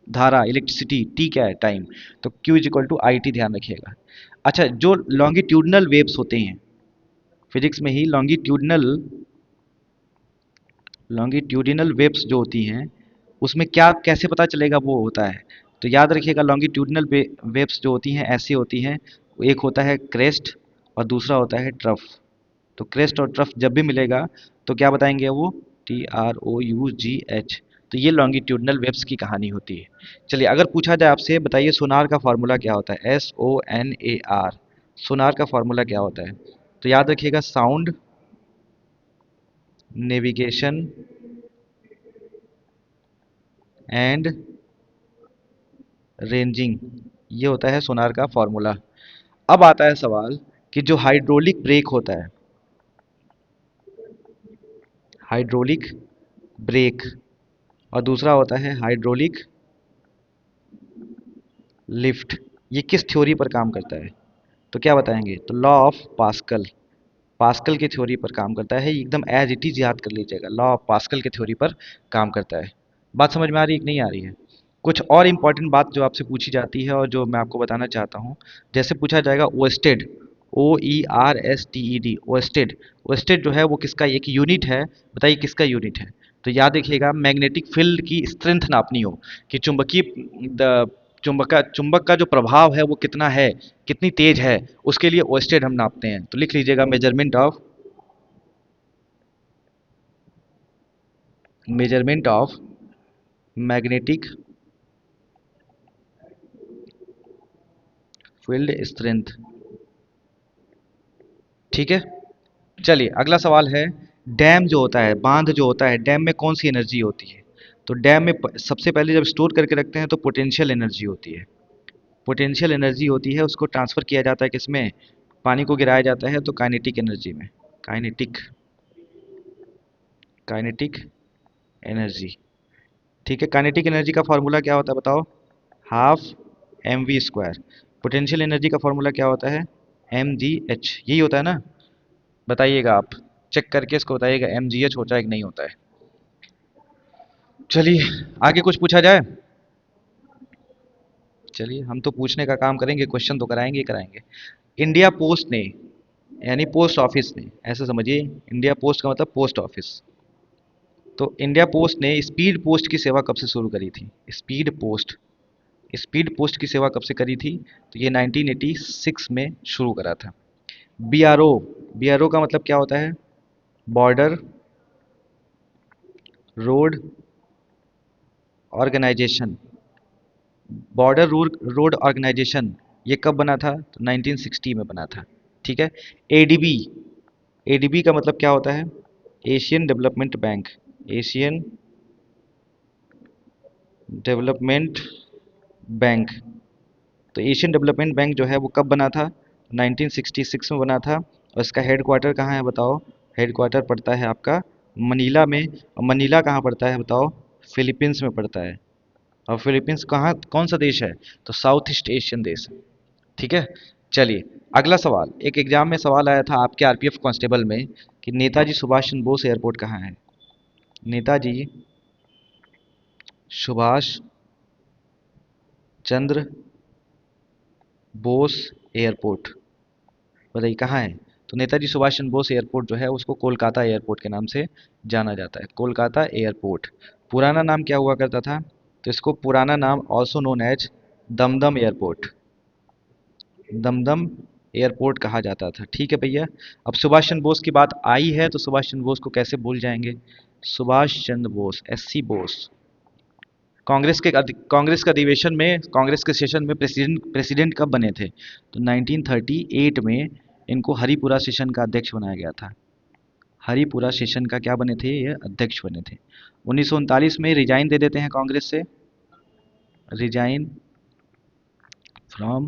धारा, इलेक्ट्रिसिटी, T क्या है, टाइम। तो Q is equal to I T, ध्यान रखिएगा। अच्छा, जो लॉन्गिट्यूडनल वेव्स होते हैं फिजिक्स में ही, लॉन्गिट्यूडिनल वेव्स जो होती हैं उसमें क्या, कैसे पता चलेगा, वो होता है। तो याद रखिएगा, लॉन्गिट्यूडिनल वेव्स जो होती हैं ऐसी होती हैं, एक होता है क्रेस्ट और दूसरा होता है ट्रफ। तो क्रेस्ट और ट्रफ जब भी मिलेगा तो क्या बताएंगे, वो TROUGH। तो ये लॉन्गिट्यूडिनल वेव्स की कहानी होती है। चलिए, अगर पूछा जाए आपसे, बताइए सोनार का फार्मूला क्या होता है, SONAR। सोनार का फार्मूला क्या होता है? तो याद रखिएगा, साउंड, नेविगेशन एंड रेंजिंग, ये होता है सोनार का फॉर्मूला। अब आता है सवाल कि जो हाइड्रोलिक ब्रेक होता है, हाइड्रोलिक ब्रेक, और दूसरा होता है हाइड्रोलिक लिफ्ट, ये किस थ्योरी पर काम करता है? तो क्या बताएंगे? तो लॉ ऑफ पास्कल, पास्कल की थ्योरी पर काम करता है। एकदम एज इट इज याद कर लीजिएगा, लॉ ऑफ पास्कल की थ्योरी पर काम करता है। बात समझ में आ रही है कि नहीं आ रही है? कुछ और इम्पॉर्टेंट बात जो आपसे पूछी जाती है और जो मैं आपको बताना चाहता हूँ, जैसे पूछा जाएगा ओस्टेड, OERSTED, ओस्टेड। ओस्टेड जो है वो किसका एक यूनिट है? बताइए किसका यूनिट है? तो याद रखिएगा, मैग्नेटिक फील्ड की स्ट्रेंथ नापनी हो, कि चुंबकीय चुंबक का जो प्रभाव है वो कितना है, कितनी तेज है, उसके लिए ओस्टेड हम नापते हैं। तो लिख लीजिएगा, measurement of magnetic field strength. ठीक है। चलिए, अगला सवाल है, डैम जो होता है, बांध जो होता है, डैम में कौन सी एनर्जी होती है? तो डैम में सबसे पहले जब स्टोर करके रखते हैं तो पोटेंशियल एनर्जी होती है। पोटेंशियल एनर्जी होती है, उसको ट्रांसफर किया जाता है किसमें? पानी को गिराया जाता है तो काइनेटिक एनर्जी में। Kinetic kinetic energy. ठीक है, काइनेटिक एनर्जी का फॉर्मूला क्या होता है बताओ? Half mv²। पोटेंशियल एनर्जी का फॉर्मूला क्या होता है? mgh, यही होता है ना? बताइएगा आप, चेक करके इसको बताइएगा, mgh होता है कि नहीं होता है। चलिए, आगे कुछ पूछा जाए? चलिए, हम तो पूछने का काम करेंगे, क्वेश्चन तो कराएंगे ही कराएंगे। इंडिया पोस्ट ने, यानी पोस्ट ऑफिस ने, ऐसे समझिए, इंडिया पोस्ट का मतलब पोस्ट ऑफिस। तो इंडिया पोस्ट ने स्पीड पोस्ट की सेवा कब से शुरू करी थी? स्पीड पोस्ट की सेवा कब से करी थी? तो ये 1986 में शुरू करा था। बीआरओ, बीआरओ का मतलब क्या होता है? Border road organisation. Border road organisation, ये कब बना था? तो 1960 में बना था। ठीक है। एडीबी, एडीबी का मतलब क्या होता है? Asian development bank. Asian development bank. तो एशियन डेवलपमेंट बैंक जो है वो कब बना था? 1966 में बना था। और इसका हेड क्वार्टर कहाँ है बताओ? हेड क्वार्टर पड़ता है आपका मनीला में। और मनीला कहाँ पड़ता है बताओ? फिलीपींस में पड़ता है। और फिलीपींस कहाँ, कौन सा देश है? तो साउथ ईस्ट एशियन देश है। ठीक है। चलिए, अगला सवाल, एक एग्जाम में सवाल आया था आपके आरपीएफ कांस्टेबल में, कि नेताजी सुभाष चंद्र बोस एयरपोर्ट कहाँ है? नेताजी सुभाष चंद्र बोस एयरपोर्ट, बताइए कहाँ है? तो नेताजी सुभाष चंद्र बोस एयरपोर्ट जो है उसको कोलकाता एयरपोर्ट के नाम से जाना जाता है, कोलकाता एयरपोर्ट। पुराना नाम क्या हुआ करता था? तो इसको पुराना नाम also known as Dum Dum airport, Dum Dum airport कहा जाता था। ठीक है भैया। अब सुभाष चंद्र बोस की बात आई है तो सुभाष चंद्र बोस को कैसे भूल जाएंगे? सुभाष चंद्र बोस, SC बोस, कांग्रेस के अधिवेशन में, कांग्रेस के सेशन में प्रेसिडेंट प्रेसिडेंट कब बने थे? तो 1938 में इनको हरिपुरा सेशन का अध्यक्ष बनाया गया था। हरिपुरा सेशन का क्या बने थे? ये अध्यक्ष बने थे। 1939 में रिजाइन दे देते हैं कांग्रेस से, रिजाइन फ्रॉम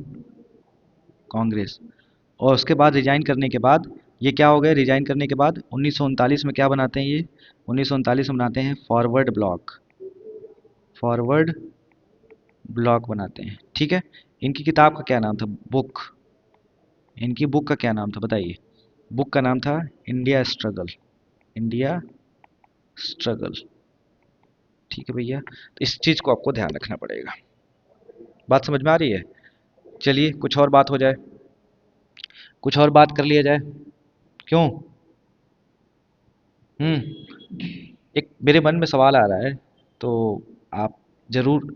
कांग्रेस। और उसके बाद रिजाइन करने के बाद ये क्या हो गए? रिजाइन करने के बाद 1939 में क्या बनाते हैं ये? 1939 में बनाते हैं फॉरवर्ड ब्लॉक, फॉरवर्ड ब्लॉक बनाते हैं। ठीक है। इनकी किताब का क्या नाम था, बुक, इनकी बुक का क्या नाम था बताइए। बुक का नाम था इंडिया स्ट्रगल, इंडिया स्ट्रगल। ठीक है भैया, तो इस चीज़ को आपको ध्यान रखना पड़ेगा। बात समझ में आ रही है? चलिए कुछ और बात हो जाए, कुछ और बात कर लिया जाए। क्यों? एक मेरे मन में सवाल आ रहा है, तो आप ज़रूर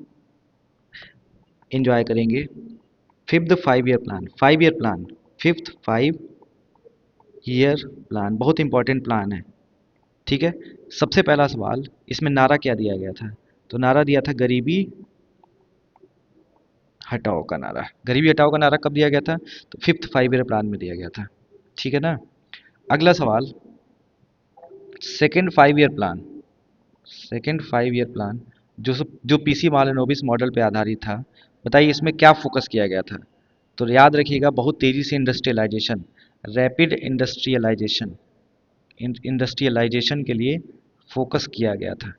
इंजॉय करेंगे। Fifth 5 year plan, 5 year plan, fifth 5 year plan बहुत इंपॉर्टेंट प्लान है। ठीक है, सबसे पहला सवाल, इसमें नारा क्या दिया गया था? तो नारा दिया था गरीबी हटाओ का नारा। गरीबी हटाओ का नारा कब दिया गया था? तो फिफ्थ 5 ईयर प्लान में दिया गया था। ठीक है ना। अगला सवाल, second 5 year plan, second 5 year plan जो पीसी मालिनोबिस मॉडल पे आधारित था, बताइए इसमें क्या फोकस किया गया था? तो याद रखिएगा, बहुत तेज़ी से इंडस्ट्रियलाइजेशन, रैपिड इंडस्ट्रियलाइजेशन, इंडस्ट्रियलाइजेशन के लिए फोकस किया गया था।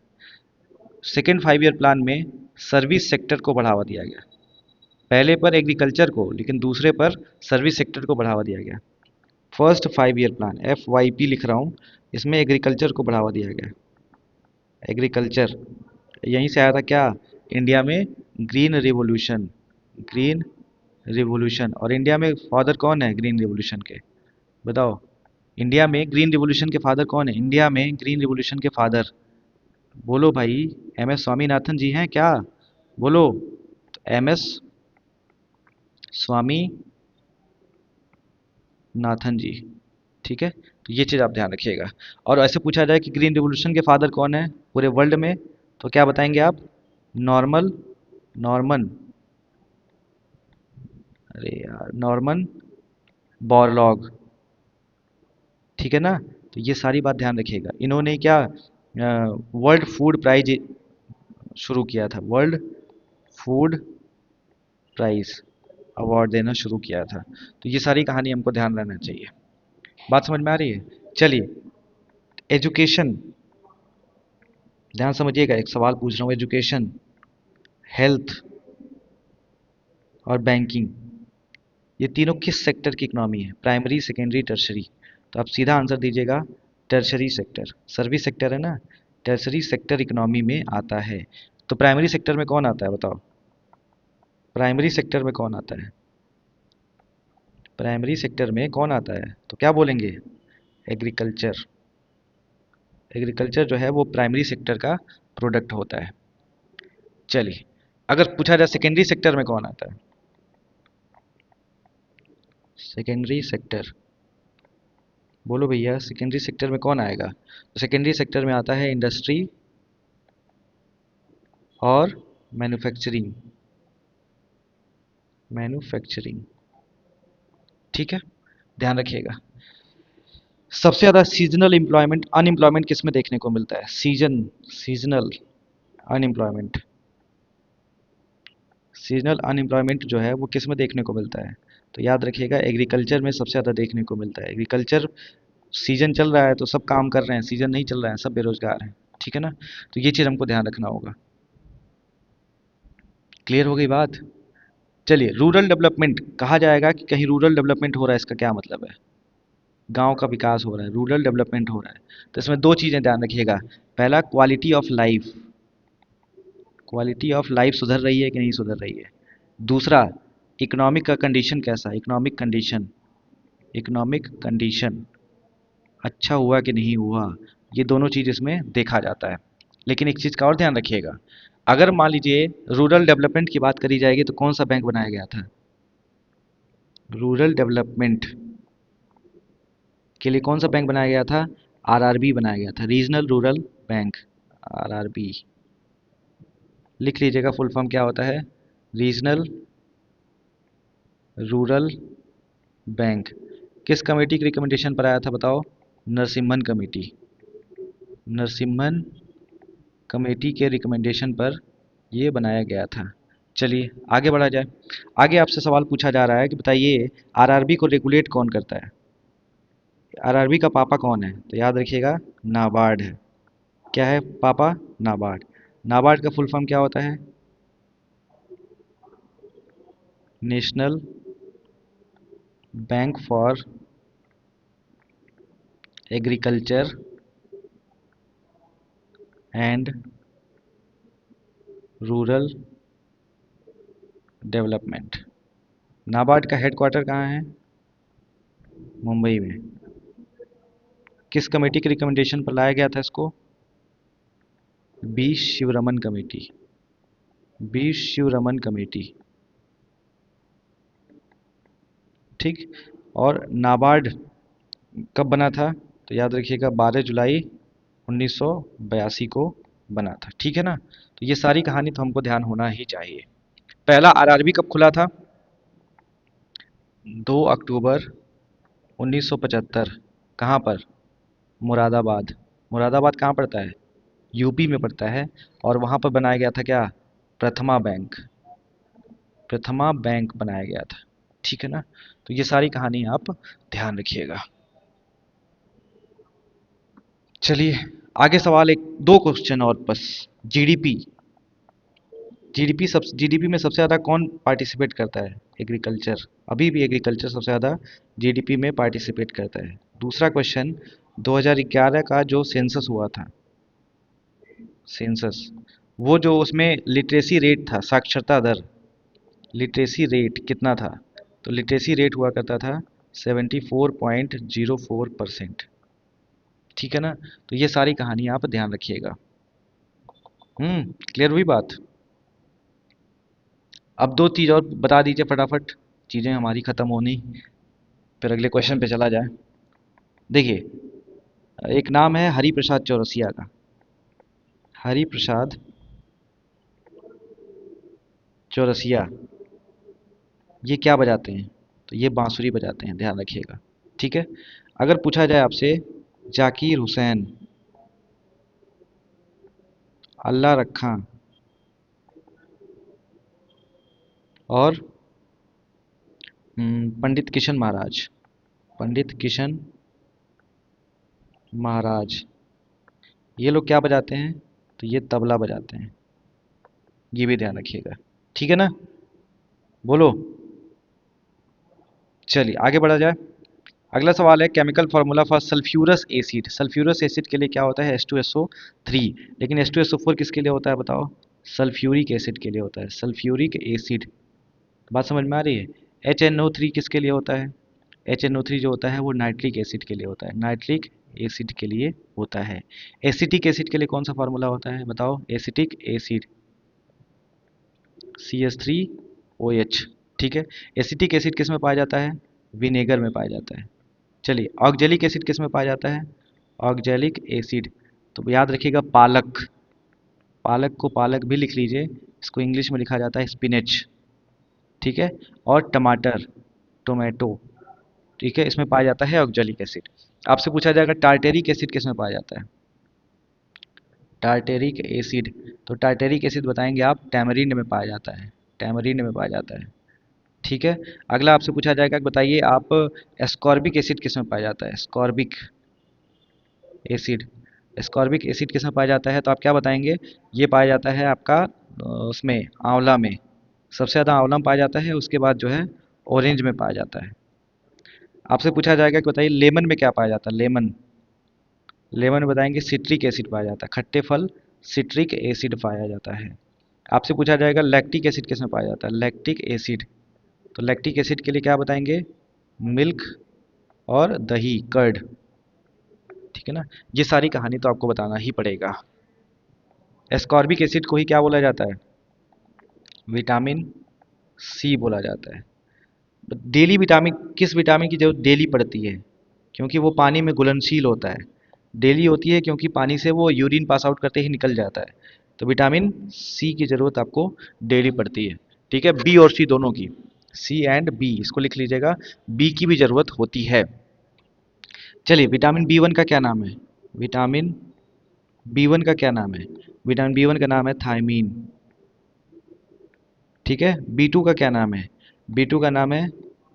सेकेंड 5 ईयर प्लान में सर्विस सेक्टर को बढ़ावा दिया गया, पहले पर एग्रीकल्चर को, लेकिन दूसरे पर सर्विस सेक्टर को बढ़ावा दिया गया। फर्स्ट 5 ईयर प्लान, FYP लिख रहा हूँ, इसमें एग्रीकल्चर को बढ़ावा दिया गया। एग्रीकल्चर, यहीं से आया था क्या? इंडिया में ग्रीन रिवॉल्यूशन, ग्रीन रिवॉल्यूशन। और इंडिया में फादर कौन है ग्रीन रिवॉल्यूशन के? बताओ, इंडिया में ग्रीन रिवॉल्यूशन के फादर कौन है? इंडिया में ग्रीन रिवॉल्यूशन के फादर, बोलो भाई, MS स्वामीनाथन जी हैं क्या? बोलो। तो MS स्वामीनाथन जी। ठीक है, तो ये चीज़ आप ध्यान रखिएगा। और ऐसे पूछा जाए कि ग्रीन रिवॉल्यूशन के फादर कौन है पूरे वर्ल्ड में, तो क्या बताएंगे आप? नॉर्मल, नॉर्मन, अरे यार, नॉर्मन बोरलॉग। ठीक है ना। तो ये सारी बात ध्यान रखिएगा। इन्होंने क्या वर्ल्ड फूड प्राइज शुरू किया था, वर्ल्ड फूड प्राइज अवार्ड देना शुरू किया था। तो ये सारी कहानी हमको ध्यान रहना चाहिए। बात समझ में आ रही है? चलिए, एजुकेशन, ध्यान समझिएगा, एक सवाल पूछ रहा हूँ, एजुकेशन, हेल्थ और बैंकिंग, ये तीनों किस सेक्टर की इकोनॉमी है? Primary, secondary, tertiary. तो आप सीधा आंसर दीजिएगा, टर्शरी सेक्टर, सर्विस सेक्टर है ना, टर्शरी सेक्टर इकोनॉमी में आता है। तो प्राइमरी सेक्टर में कौन आता है बताओ? प्राइमरी सेक्टर में कौन आता है? प्राइमरी सेक्टर में कौन आता है? तो क्या बोलेंगे? एग्रीकल्चर। एग्रीकल्चर जो है वो प्राइमरी सेक्टर का प्रोडक्ट होता है। चलिए, अगर पूछा जाए सेकेंडरी सेक्टर में कौन आता है? सेकेंडरी सेक्टर, बोलो भैया, सेकेंडरी सेक्टर में कौन आएगा? तो सेकेंडरी सेक्टर में आता है इंडस्ट्री और मैन्युफैक्चरिंग, मैन्युफैक्चरिंग। ठीक है, ध्यान रखिएगा। सबसे ज़्यादा सीजनल एम्प्लॉयमेंट, अनएम्प्लॉयमेंट किस में देखने को मिलता है? सीजनल अनएम्प्लॉयमेंट, सीजनल अनएम्प्लॉयमेंट जो है वो किस में देखने को मिलता है? तो याद रखिएगा, एग्रीकल्चर में सबसे ज़्यादा देखने को मिलता है। एग्रीकल्चर, सीजन चल रहा है तो सब काम कर रहे हैं, सीजन नहीं चल रहा है सब बेरोजगार हैं। ठीक है ना। तो ये चीज़ हमको ध्यान रखना होगा। क्लियर हो गई बात? चलिए, रूरल डेवलपमेंट, कहा जाएगा कि कहीं रूरल डेवलपमेंट हो रहा है, इसका क्या मतलब है? गांव का विकास हो रहा है, रूरल डेवलपमेंट हो रहा है। तो इसमें दो चीज़ें ध्यान रखिएगा, पहला quality of life, quality of life सुधर रही है कि नहीं सुधर रही है। दूसरा, इकोनॉमिक का कंडीशन कैसा है, इकोनॉमिक कंडीशन, इकोनॉमिक कंडीशन अच्छा हुआ कि नहीं हुआ, ये दोनों चीज़ इसमें देखा जाता है। लेकिन एक चीज़ का और ध्यान रखिएगा, अगर मान लीजिए रूरल डेवलपमेंट की बात करी जाएगी तो कौन सा बैंक बनाया गया था? रूरल डेवलपमेंट के लिए कौन सा बैंक बनाया गया था? RRB बनाया गया था, रीजनल रूरल बैंक, RRB। लिख लीजिएगा, फुल फॉर्म क्या होता है? Regional rural bank. किस कमेटी की रिकमेंडेशन पर आया था बताओ? नरसिम्हन कमेटी, नरसिम्हन कमेटी के रिकमेंडेशन पर ये बनाया गया था। चलिए आगे बढ़ा जाए। आगे आपसे सवाल पूछा जा रहा है कि बताइए RRB को रेगुलेट कौन करता है? RRB का पापा कौन है? तो याद रखिएगा, नाबार्ड है। क्या है पापा? नाबार्ड। नाबार्ड का फुल फॉर्म क्या होता है? National bank for agriculture and rural development. NABARD का हेडक्वार्टर कहाँ है? मुंबई में। किस कमेटी के रिकमेंडेशन पर लाया गया था इसको? B Sivaraman committee. B Sivaraman committee, ठीक। और नाबार्ड कब बना था? तो याद रखिएगा 12 जुलाई 1982 को बना था, ठीक है ना। तो ये सारी कहानी तो हमको ध्यान होना ही चाहिए। पहला आरआरबी कब खुला था? 2 अक्टूबर 1975। कहाँ पर? मुरादाबाद। मुरादाबाद कहाँ पड़ता है? यूपी में पड़ता है। और वहाँ पर बनाया गया था क्या? प्रथमा बैंक। प्रथमा बैंक बनाया गया था, ठीक है ना। तो ये सारी कहानी आप ध्यान रखिएगा। चलिए आगे सवाल, एक दो क्वेश्चन और बस। जीडीपी। जीडीपी में सबसे ज़्यादा कौन पार्टिसिपेट करता है? एग्रीकल्चर। अभी भी एग्रीकल्चर सबसे ज़्यादा जीडीपी में पार्टिसिपेट करता है। दूसरा क्वेश्चन, 2011 का जो सेंसस हुआ था, सेंसस, वो जो उसमें लिटरेसी रेट था, साक्षरता दर, लिटरेसी रेट कितना था? तो लिटरेसी रेट हुआ करता था 74.04%, ठीक है ना। तो ये सारी कहानी आप ध्यान रखिएगा। क्लियर हुई बात? अब दो चीज़ और बता दीजिए फटाफट, चीज़ें हमारी ख़त्म होनी, फिर अगले क्वेश्चन पे चला जाए। देखिए, एक नाम है हरि प्रसाद चौरसिया का। हरि प्रसाद चौरसिया, ये क्या बजाते हैं? तो ये बांसुरी बजाते हैं, ध्यान रखिएगा, ठीक है। अगर पूछा जाए आपसे जाकिर हुसैन, अल्लाह रखा और पंडित किशन महाराज, पंडित किशन महाराज, ये लोग क्या बजाते हैं? तो ये तबला बजाते हैं, ये भी ध्यान रखिएगा, ठीक है ना। बोलो। चलिए आगे बढ़ा जाए। अगला सवाल है chemical formula for sulphurous acid. Sulphurous acid के लिए क्या होता है? H2SO3। लेकिन H2SO4 किसके लिए होता है बताओ? सल्फ्यूरिक एसिड के लिए होता है, सल्फ्यूरिक एसिड। बात समझ में आ रही है? HNO3 किसके लिए होता है? HNO3 जो होता है वो नाइट्रिक एसिड के लिए होता है, नाइट्रिक एसिड के लिए होता है। एसिटिक एसिड के लिए कौन सा फार्मूला होता है बताओ? एसिटिक एसिड CH3OH, ठीक है। एसिटिक एसिड किस में पाया जाता है? विनेगर में पाया जाता है। चलिए ऑक्जेलिक एसिड किस में पाया जाता है? ऑक्जेलिक एसिड, तो याद रखिएगा पालक, पालक को पालक भी लिख लीजिए, इसको इंग्लिश में लिखा जाता है स्पिनच, ठीक है। और टमाटर, टोमेटो, ठीक है, इसमें पाया जाता है ऑक्जेलिक एसिड। आपसे पूछा जाएगा टार्टेरिक एसिड किस में पाया जाता है? टार्टेरिक एसिड, तो टार्टेरिक एसिड बताएंगे आप, टैमरिंड में पाया जाता है, टैमरिंड में पाया जाता है, ठीक है। अगला आपसे पूछा जाएगा कि बताइए आप एस्कॉर्बिक एसिड किस में पाया जाता है? एस्कॉर्बिक एसिड, एस्कॉर्बिक एसिड किस में पाया जाता है? तो आप क्या बताएंगे? ये पाया जाता है आपका उसमें आंवला में, सबसे ज़्यादा आंवला में पाया जाता है, उसके बाद जो है ऑरेंज में पाया जाता है। आपसे पूछा जाएगा कि बताइए लेमन में क्या पाया जाता है? लेमन, लेमन में बताएंगे सिट्रिक एसिड पाया जाता है, खट्टे फल सिट्रिक एसिड पाया जाता है। आपसे पूछा जाएगा लैक्टिक एसिड किस में पाया जाता है? लैक्टिक एसिड, तो लैक्टिक एसिड के लिए क्या बताएंगे? मिल्क और दही, कर्ड, ठीक है ना। ये सारी कहानी तो आपको बताना ही पड़ेगा। एस्कॉर्बिक एसिड को ही क्या बोला जाता है? विटामिन सी बोला जाता है। डेली विटामिन, किस विटामिन की जरूरत डेली पड़ती है? क्योंकि वो पानी में घुलनशील होता है, डेली होती है क्योंकि पानी से वो यूरिन पास आउट करते ही निकल जाता है। तो विटामिन सी की ज़रूरत आपको डेली पड़ती है, ठीक है। बी और सी दोनों की, सी एंड बी, इसको लिख लीजिएगा, बी की भी ज़रूरत होती है। चलिए विटामिन बी वन का क्या नाम है? विटामिन बी वन का क्या नाम है? विटामिन बी वन का नाम है थायमीन, ठीक है। बी टू का क्या नाम है? बी टू का नाम है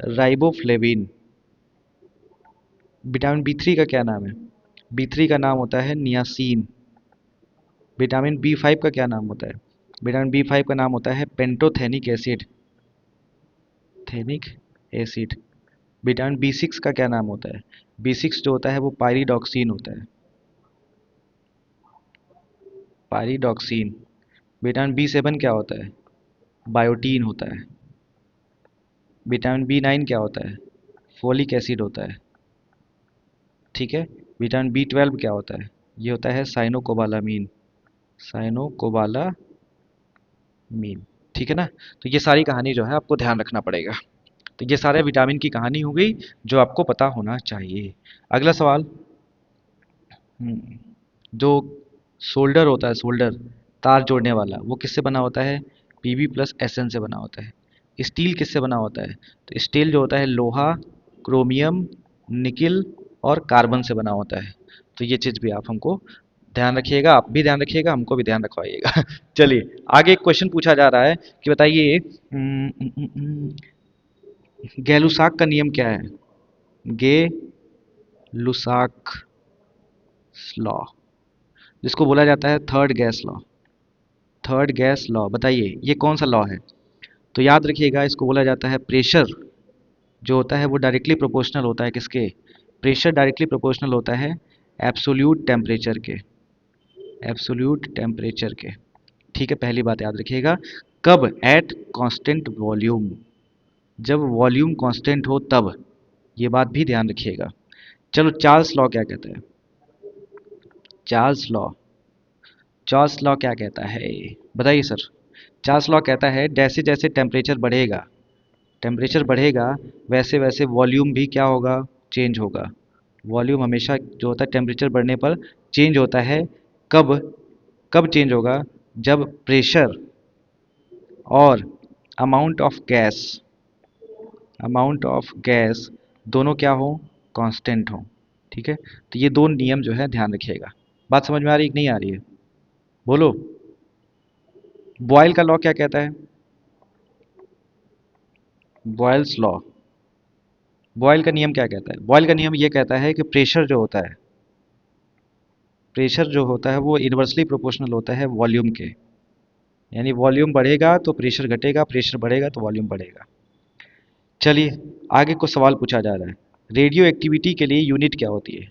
राइबोफ्लेविन। विटामिन बी थ्री का क्या नाम है? बी थ्री का नाम होता है नियासिन। विटामिन बी फाइव का क्या नाम होता है? विटामिन बी फाइव का नाम होता है pantothenic acid. Pantothenic acid. Vitamin B6 का क्या नाम होता है? B6 जो होता है वो पायरिडॉक्सिन होता है, पायरिडॉक्सिन। विटामिन B7 क्या होता है? बायोटीन होता है। विटामिन B9 क्या होता है? फोलिक एसिड होता है। ठीक है। विटामिन B12 क्या होता है? ये होता है साइनोकोबालामीन, साइनोकोबालामीन। ठीक है ना। तो ये सारी कहानी जो है आपको ध्यान रखना पड़ेगा। तो ये सारे विटामिन की कहानी हो गई जो आपको पता होना चाहिए। अगला सवाल। जो सोल्डर होता है, सोल्डर तार जोड़ने वाला, वो किससे बना होता है? Pb+SN से बना होता है। स्टील किससे बना होता है? तो स्टील जो होता है लोहा, क्रोमियम, निकिल और कार्बन से बना होता है। तो ये चीज़ भी आप हमको ध्यान रखिएगा, आप भी ध्यान रखिएगा, हमको भी ध्यान रखवाइएगा। चलिए आगे एक क्वेश्चन पूछा जा रहा है कि बताइए गैलुसाक का नियम क्या है? गे लुसाक लॉ, जिसको बोला जाता है third gas law. Third gas law, बताइए ये कौन सा लॉ है? तो याद रखिएगा, इसको बोला जाता है प्रेशर जो होता है वो डायरेक्टली प्रोपोर्शनल होता है किसके? प्रेशर डायरेक्टली प्रोपोर्शनल होता है एब्सोल्यूट टेम्परेचर के, एब्सोल्यूट टेम्परेचर के। ठीक है, पहली बात याद रखिएगा। कब? एट कांस्टेंट वॉल्यूम, जब वॉल्यूम कांस्टेंट हो तब। ये बात भी ध्यान रखिएगा। चलो चार्ल्स लॉ क्या कहता है? चार्ल्स लॉ, चार्ल्स लॉ क्या कहता है? बताइए सर। चार्ल्स लॉ कहता है जैसे जैसे टेम्परेचर बढ़ेगा, टेम्परेचर बढ़ेगा वैसे वैसे वॉल्यूम भी क्या होगा? चेंज होगा। वॉल्यूम हमेशा जो होता है टेम्परेचर बढ़ने पर चेंज होता है। कब? कब चेंज होगा? जब प्रेशर और amount of gas, amount of gas दोनों क्या हो? कांस्टेंट हो। ठीक है। तो ये दो नियम जो है ध्यान रखिएगा। बात समझ में आ रही है कि नहीं आ रही है? बोलो। बॉयल का लॉ क्या कहता है? बॉयल्स लॉ, बॉयल का नियम क्या कहता है? बॉयल का नियम ये कहता है कि प्रेशर जो होता है, प्रेशर जो होता है वो इन्वर्सली प्रोपोर्शनल होता है वॉल्यूम के। यानी वॉल्यूम बढ़ेगा तो प्रेशर घटेगा, प्रेशर बढ़ेगा तो वॉल्यूम बढ़ेगा। चलिए आगे कुछ सवाल पूछा जा रहा है। रेडियो एक्टिविटी के लिए यूनिट क्या होती है?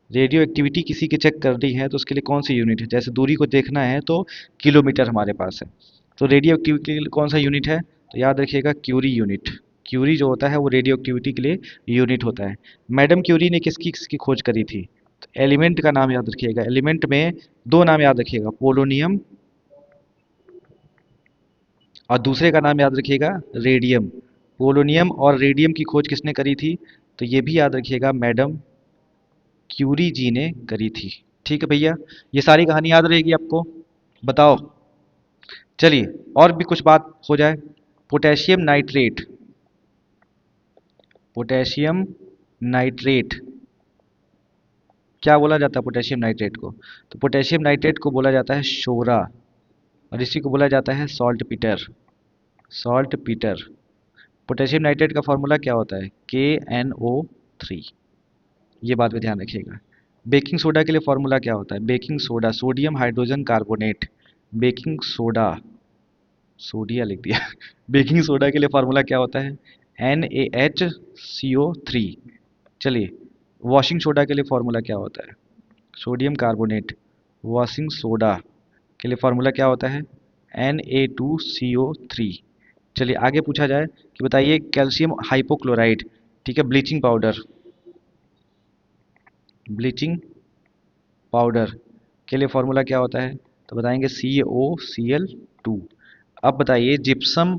रेडियो एक्टिविटी किसी की चेक करनी है तो उसके लिए कौन सी यूनिट है? जैसे दूरी को देखना है तो किलोमीटर हमारे पास है। तो रेडियो एक्टिविटी के लिए कौन सा यूनिट है? तो याद रखिएगा क्यूरी यूनिट। क्यूरी जो होता है वो रेडियो एक्टिविटी के लिए यूनिट होता है। मैडम क्यूरी ने किसकी किसकी खोज करी थी? तो एलिमेंट का नाम याद रखिएगा। एलिमेंट में दो नाम याद रखिएगा, पोलोनियम और दूसरे का नाम याद रखिएगा रेडियम। पोलोनियम और रेडियम की खोज किसने करी थी? तो ये भी याद रखिएगा मैडम क्यूरी जी ने करी थी। ठीक है भैया, ये सारी कहानी याद रहेगी आपको? बताओ। चलिए और भी कुछ बात हो जाए। पोटेशियम नाइट्रेट, पोटेशियम नाइट्रेट क्या बोला जाता है पोटेशियम नाइट्रेट को? तो पोटेशियम नाइट्रेट को बोला जाता है शोरा, और इसी को बोला जाता है salt Peter, salt Peter. Potassium nitrate का फॉर्मूला क्या होता है? KNO3। ये बात भी ध्यान रखिएगा। बेकिंग सोडा के लिए फॉर्मूला क्या होता है? Baking soda sodium hydrogen carbonate. Baking soda, सोडिया लिख दिया। बेकिंग सोडा के लिए फार्मूला क्या होता है? NaHCO3। चलिए वॉशिंग सोडा के लिए फार्मूला क्या होता है? Sodium carbonate. वॉशिंग सोडा के लिए फार्मूला क्या होता है? Na2CO3। चलिए आगे पूछा जाए कि बताइए कैल्शियम हाइपोक्लोराइड, ठीक है, ब्लीचिंग पाउडर, ब्लीचिंग पाउडर के लिए फार्मूला क्या होता है? तो बताएंगे CaOCl2। अब बताइए जिप्सम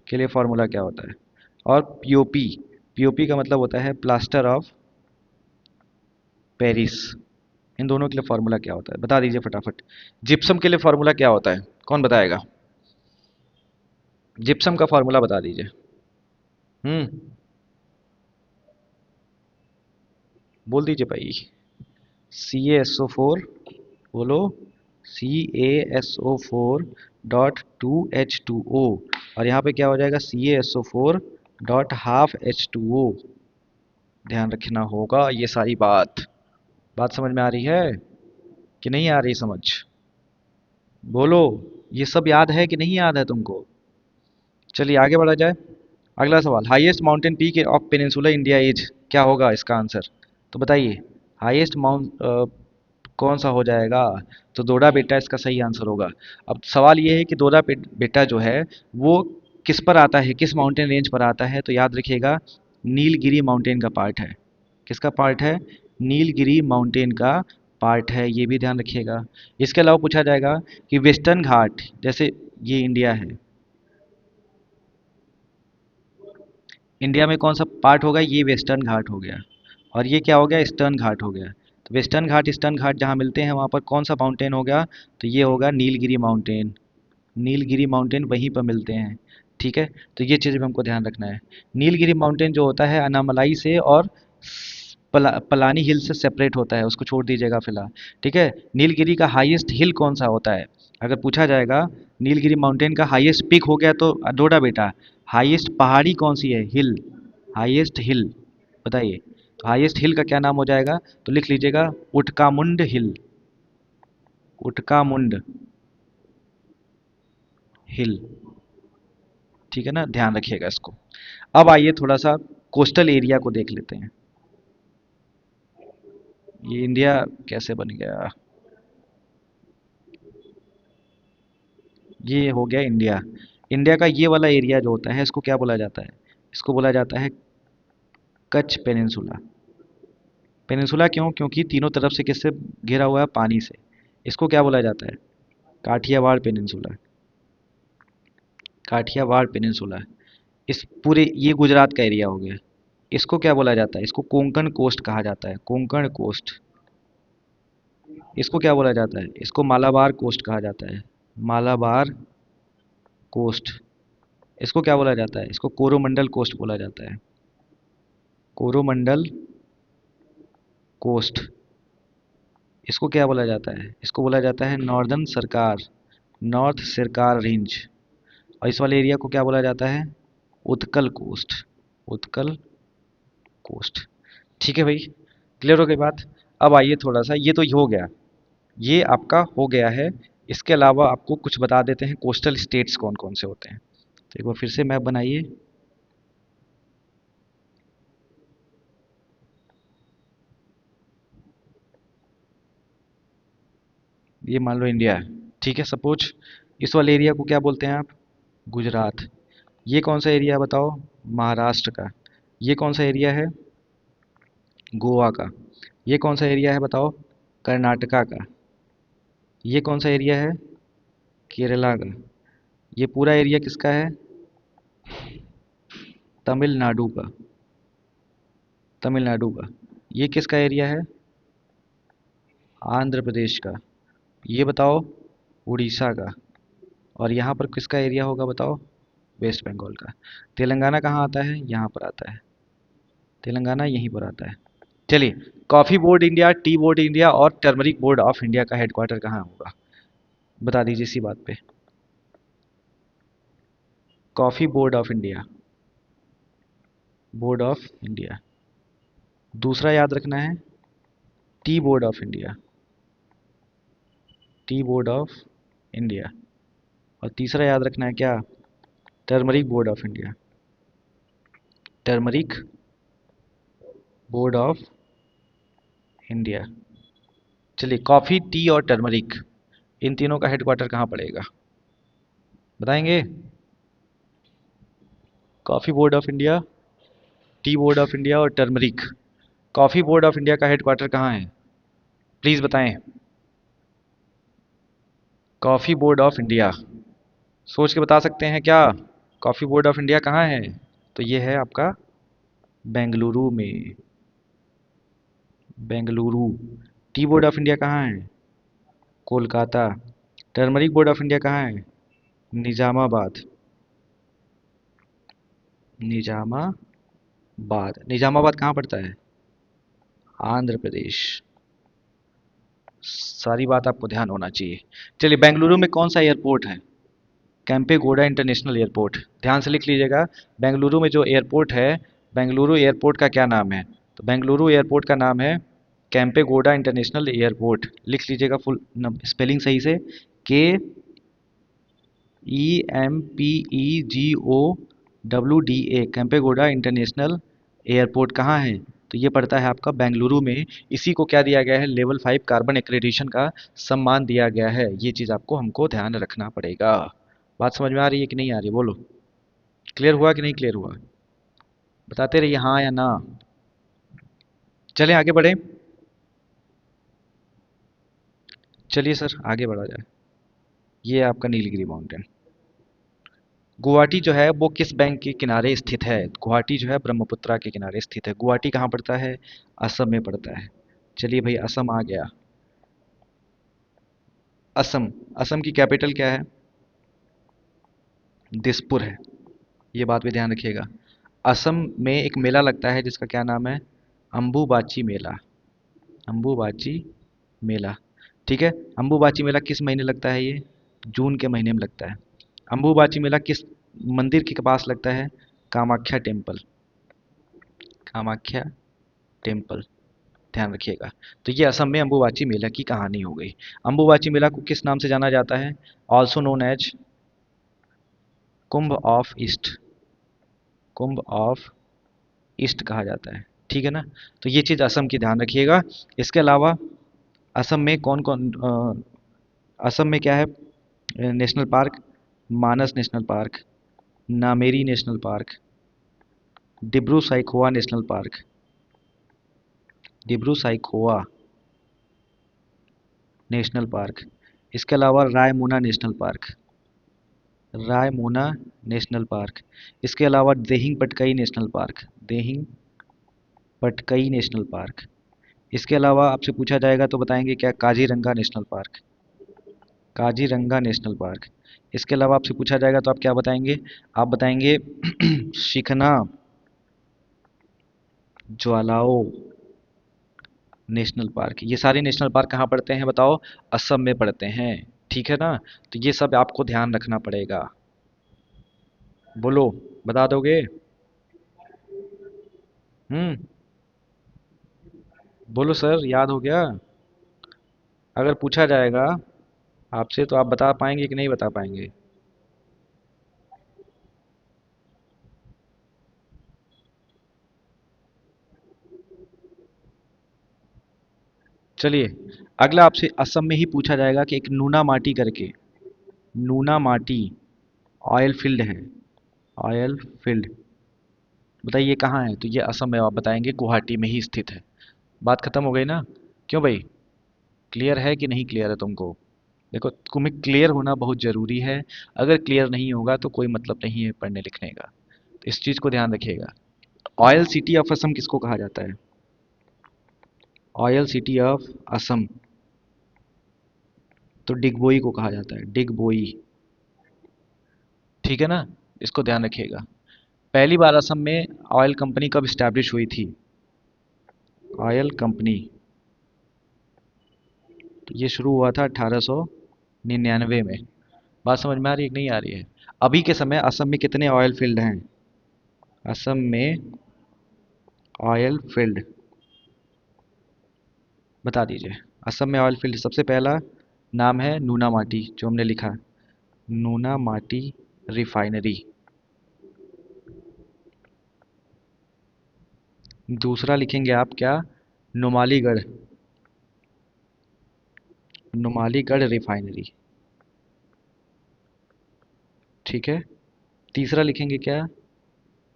के लिए फार्मूला क्या होता है? और पीओपी, पीओपी का मतलब होता है प्लास्टर ऑफ पेरिस। इन दोनों के लिए फार्मूला क्या होता है? बता दीजिए फटाफट। जिप्सम के लिए फार्मूला क्या होता है? कौन बताएगा? जिप्सम का फार्मूला बता दीजिए। हम्म, बोल दीजिए भाई। CaSO4, बोलो। CaSO4.2H2O, और यहाँ पे क्या हो जाएगा? CaSO4.12H2O। ध्यान रखना होगा ये सारी बात। बात समझ में आ रही है कि नहीं आ रही समझ? बोलो। ये सब याद है कि नहीं याद है तुमको? चलिए आगे बढ़ा जाए। अगला सवाल, highest mountain peak of peninsula India is, क्या होगा इसका आंसर? तो बताइए, हाईएस्ट माउंट कौन सा हो जाएगा? तो दोड़ा बेटा इसका सही आंसर होगा। अब सवाल ये है कि दोड़ा बेटा जो है वो किस पर आता है, किस माउंटेन रेंज पर आता है? तो याद रखिएगा, नीलगिरी माउंटेन का पार्ट है। किसका पार्ट है? नीलगिरी माउंटेन का पार्ट है, ये भी ध्यान रखिएगा। इसके अलावा पूछा जाएगा कि वेस्टर्न घाट, जैसे ये इंडिया है, इंडिया में कौन सा पार्ट होगा? ये वेस्टर्न घाट हो गया। और ये क्या हो गया? ईस्टर्न घाट हो गया। तो वेस्टर्न घाट ईस्टर्न घाट जहाँ मिलते हैं वहाँ पर कौन सा माउंटेन होगा? तो ये होगा नीलगिरी माउंटेन। नीलगिरी माउंटेन वहीं पर मिलते हैं। ठीक है, तो ये चीज़ भी हमको ध्यान रखना है। नीलगिरी माउंटेन जो होता है अनामलाई से और पलानी हिल से सेपरेट होता है, उसको छोड़ दीजिएगा फिलहाल। ठीक है, नीलगिरी का हाईएस्ट हिल कौन सा होता है? अगर पूछा जाएगा नीलगिरी माउंटेन का हाईएस्ट पीक हो गया तो डोडा बेटा, हाईएस्ट पहाड़ी कौन सी है? हिल, हाईएस्ट हिल बताइए। तो हाईएस्ट हिल का क्या नाम हो जाएगा? तो लिख लीजिएगा, उटकामुंड हिल, उटकामुंड हिल। ठीक है ना, ध्यान रखिएगा इसको। अब आइए थोड़ा सा कोस्टल एरिया को देख लेते हैं। ये इंडिया कैसे बन गया? ये हो गया इंडिया। इंडिया का ये वाला एरिया जो होता है इसको क्या बोला जाता है? इसको बोला जाता है कच्छ पेनिनसुला। पेनिनसुला क्यों? क्योंकि तीनों तरफ से किससे घिरा हुआ है? पानी से। इसको क्या बोला जाता है? Kathiawar peninsula, Kathiawar peninsula. इस पूरे ये गुजरात का एरिया हो गया। इसको क्या बोला जाता है? इसको कोंकण कोस्ट कहा जाता है, कोंकण कोस्ट। इसको क्या बोला जाता है? इसको मालाबार कोस्ट कहा जाता है, मालाबार कोस्ट। इसको क्या बोला जाता है? इसको कोरोमंडल कोस्ट बोला जाता है, कोरोमंडल कोस्ट। इसको क्या बोला जाता है? इसको बोला जाता है नॉर्दर्न सरकार, नॉर्थ सरकार रेंज। और इस वाले एरिया को क्या बोला जाता है? Utkal coast, Utkal coast. ठीक है भाई, क्लियर हो गई बात। अब आइए थोड़ा सा, ये तो हो गया, ये आपका हो गया है। इसके अलावा आपको कुछ बता देते हैं कोस्टल स्टेट्स कौन कौन से होते हैं। तो एक बार फिर से मैप बनाइए। ये मान लो इंडिया है, ठीक है, सपोज। इस वाले एरिया को क्या बोलते हैं आप? गुजरात। ये कौन सा एरिया है बताओ? महाराष्ट्र का। ये कौन सा एरिया है? गोवा का। ये कौन सा एरिया है बताओ? कर्नाटका का। ये कौन सा एरिया है? केरला का। ये पूरा एरिया किसका है? तमिलनाडु का, तमिलनाडु का। ये किसका एरिया है? आंध्र प्रदेश का। ये बताओ? उड़ीसा का। और यहाँ पर किसका एरिया होगा बताओ? वेस्ट बंगाल का। तेलंगाना कहाँ आता है? यहाँ पर आता है, तेलंगाना यहीं पर आता है। चलिए, coffee board India, tea board India और टर्मरिक बोर्ड ऑफ इंडिया का हेडक्वार्टर कहाँ होगा? बता दीजिए इसी बात पे। Coffee board of India, board of India. दूसरा याद रखना है T board of India, tea board of India. और तीसरा याद रखना है क्या? Turmeric board of India, turmeric board of India. चलिए, कॉफ़ी, टी और टर्मरिक, इन तीनों का हेडक्वार्टर कहाँ पड़ेगा? बताएंगे? Coffee board of India, tea board of India और turmeric. Coffee board of India का हेडक्वार्टर कहाँ है? प्लीज़ बताएं। कॉफ़ी बोर्ड ऑफ इंडिया, सोच के बता सकते हैं क्या? कॉफ़ी बोर्ड ऑफ इंडिया कहाँ है? तो ये है आपका बेंगलुरु में, Bengaluru. T board of India कहाँ है? Kolkata. Turmeric board of India कहाँ है? निज़ामाबाद, निज़ामाबाद। निज़ामाबाद कहाँ पड़ता है? आंध्र प्रदेश। सारी बात आपको ध्यान होना चाहिए। चलिए, बेंगलुरु में कौन सा एयरपोर्ट है? Kempegowda international airport. ध्यान से लिख लीजिएगा, बेंगलुरु में जो एयरपोर्ट है, बेंगलुरु एयरपोर्ट का क्या नाम है? तो बेंगलुरु एयरपोर्ट का नाम है कैंपेगौड़ा इंटरनेशनल एयरपोर्ट। लिख लीजिएगा फुल स्पेलिंग सही से, के ई एम पी ई जी ओ WDA केम्पेगौड़ा इंटरनेशनल एयरपोर्ट कहाँ है? तो ये पड़ता है आपका बेंगलुरु में। इसी को क्या दिया गया है? लेवल 5 कार्बन एक्रेडिशन का सम्मान दिया गया है। ये चीज़ आपको हमको ध्यान रखना पड़ेगा। बात समझ में आ रही है कि नहीं आ रही? बोलो, क्लियर हुआ कि नहीं क्लियर हुआ? बताते रहिए हाँ या ना। चलें आगे बढ़ें। चलिए सर आगे बढ़ा जाए। ये है आपका नीलगिरी माउंटेन। गुवाहाटी जो है वो किस बैंक के किनारे स्थित है? गुवाहाटी जो है ब्रह्मपुत्रा के किनारे स्थित है। गुवाहाटी कहाँ पड़ता है? असम में पड़ता है। चलिए भाई असम आ गया। असम, असम की कैपिटल क्या है? दिसपुर है। ये बात भी ध्यान रखिएगा। असम में एक मेला लगता है जिसका क्या नाम है? अम्बुबाची मेला। अम्बुबाची मेला, ठीक है। अम्बुबाची मेला किस महीने लगता है? ये जून के महीने में लगता है। अम्बुबाची मेला किस मंदिर के पास लगता है? कामाख्या टेम्पल। कामाख्या टेम्पल, ध्यान रखिएगा। तो ये असम में अम्बुबाची मेला की कहानी हो गई। अम्बुबाची मेला को किस नाम से जाना जाता है? Also known as Kumbh of east. Kumbh of east कहा जाता है, ठीक है ना। तो ये चीज़ असम की ध्यान रखिएगा। इसके अलावा असम में कौन कौन असम में क्या है national park? Manas national park, Nameri national park, Dibru Saikhowa national park, Dibru Saikhowa national park. इसके अलावा Raimona national park, Raimona national park. इसके अलावा Dehing Patkai national park, Dehing Patkai national park. इसके अलावा आपसे पूछा जाएगा तो बताएंगे क्या? Kaziranga national park, Kaziranga national park. इसके अलावा आपसे पूछा जाएगा तो आप क्या बताएंगे? आप बताएंगे शिखना ज्वालाओ नेशनल पार्क। ये सारे नेशनल पार्क कहाँ पड़ते हैं बताओ? असम में पड़ते हैं, ठीक है ना। तो ये सब आपको ध्यान रखना पड़ेगा। बोलो, बता दोगे? हम्म, बोलो सर, याद हो गया? अगर पूछा जाएगा आपसे तो आप बता पाएंगे कि नहीं बता पाएंगे? चलिए, अगला आपसे असम में ही पूछा जाएगा कि एक नूना माटी करके, नूना माटी ऑयल फील्ड है। ऑयल फील्ड, बताइए कहाँ है? तो ये असम में, आप बताएंगे गुवाहाटी में ही स्थित है। बात खत्म हो गई ना? क्यों भाई, क्लियर है कि नहीं क्लियर है तुमको? देखो, तुम्हें क्लियर होना बहुत ज़रूरी है। अगर क्लियर नहीं होगा तो कोई मतलब नहीं है पढ़ने लिखने का। तो इस चीज़ को ध्यान रखिएगा। ऑयल सिटी ऑफ असम किसको कहा जाता है? ऑयल सिटी ऑफ असम, तो डिगबोई को कहा जाता है, डिगबोई, ठीक है ना। इसको ध्यान रखिएगा। पहली बार असम में ऑयल कंपनी कब स्टैब्लिश हुई थी? ऑयल कंपनी, तो ये शुरू हुआ था 1899 में। बात समझ में आ रही है कि नहीं आ रही है? अभी के समय असम में कितने ऑयल फील्ड हैं? असम में ऑयल फील्ड बता दीजिए। असम में ऑयल फील्ड सबसे पहला नाम है नूना माटी, जो हमने लिखा, नूना माटी रिफाइनरी। दूसरा लिखेंगे आप क्या? नुमालीगढ़, नुमालीगढ़ रिफाइनरी, ठीक है। तीसरा लिखेंगे क्या?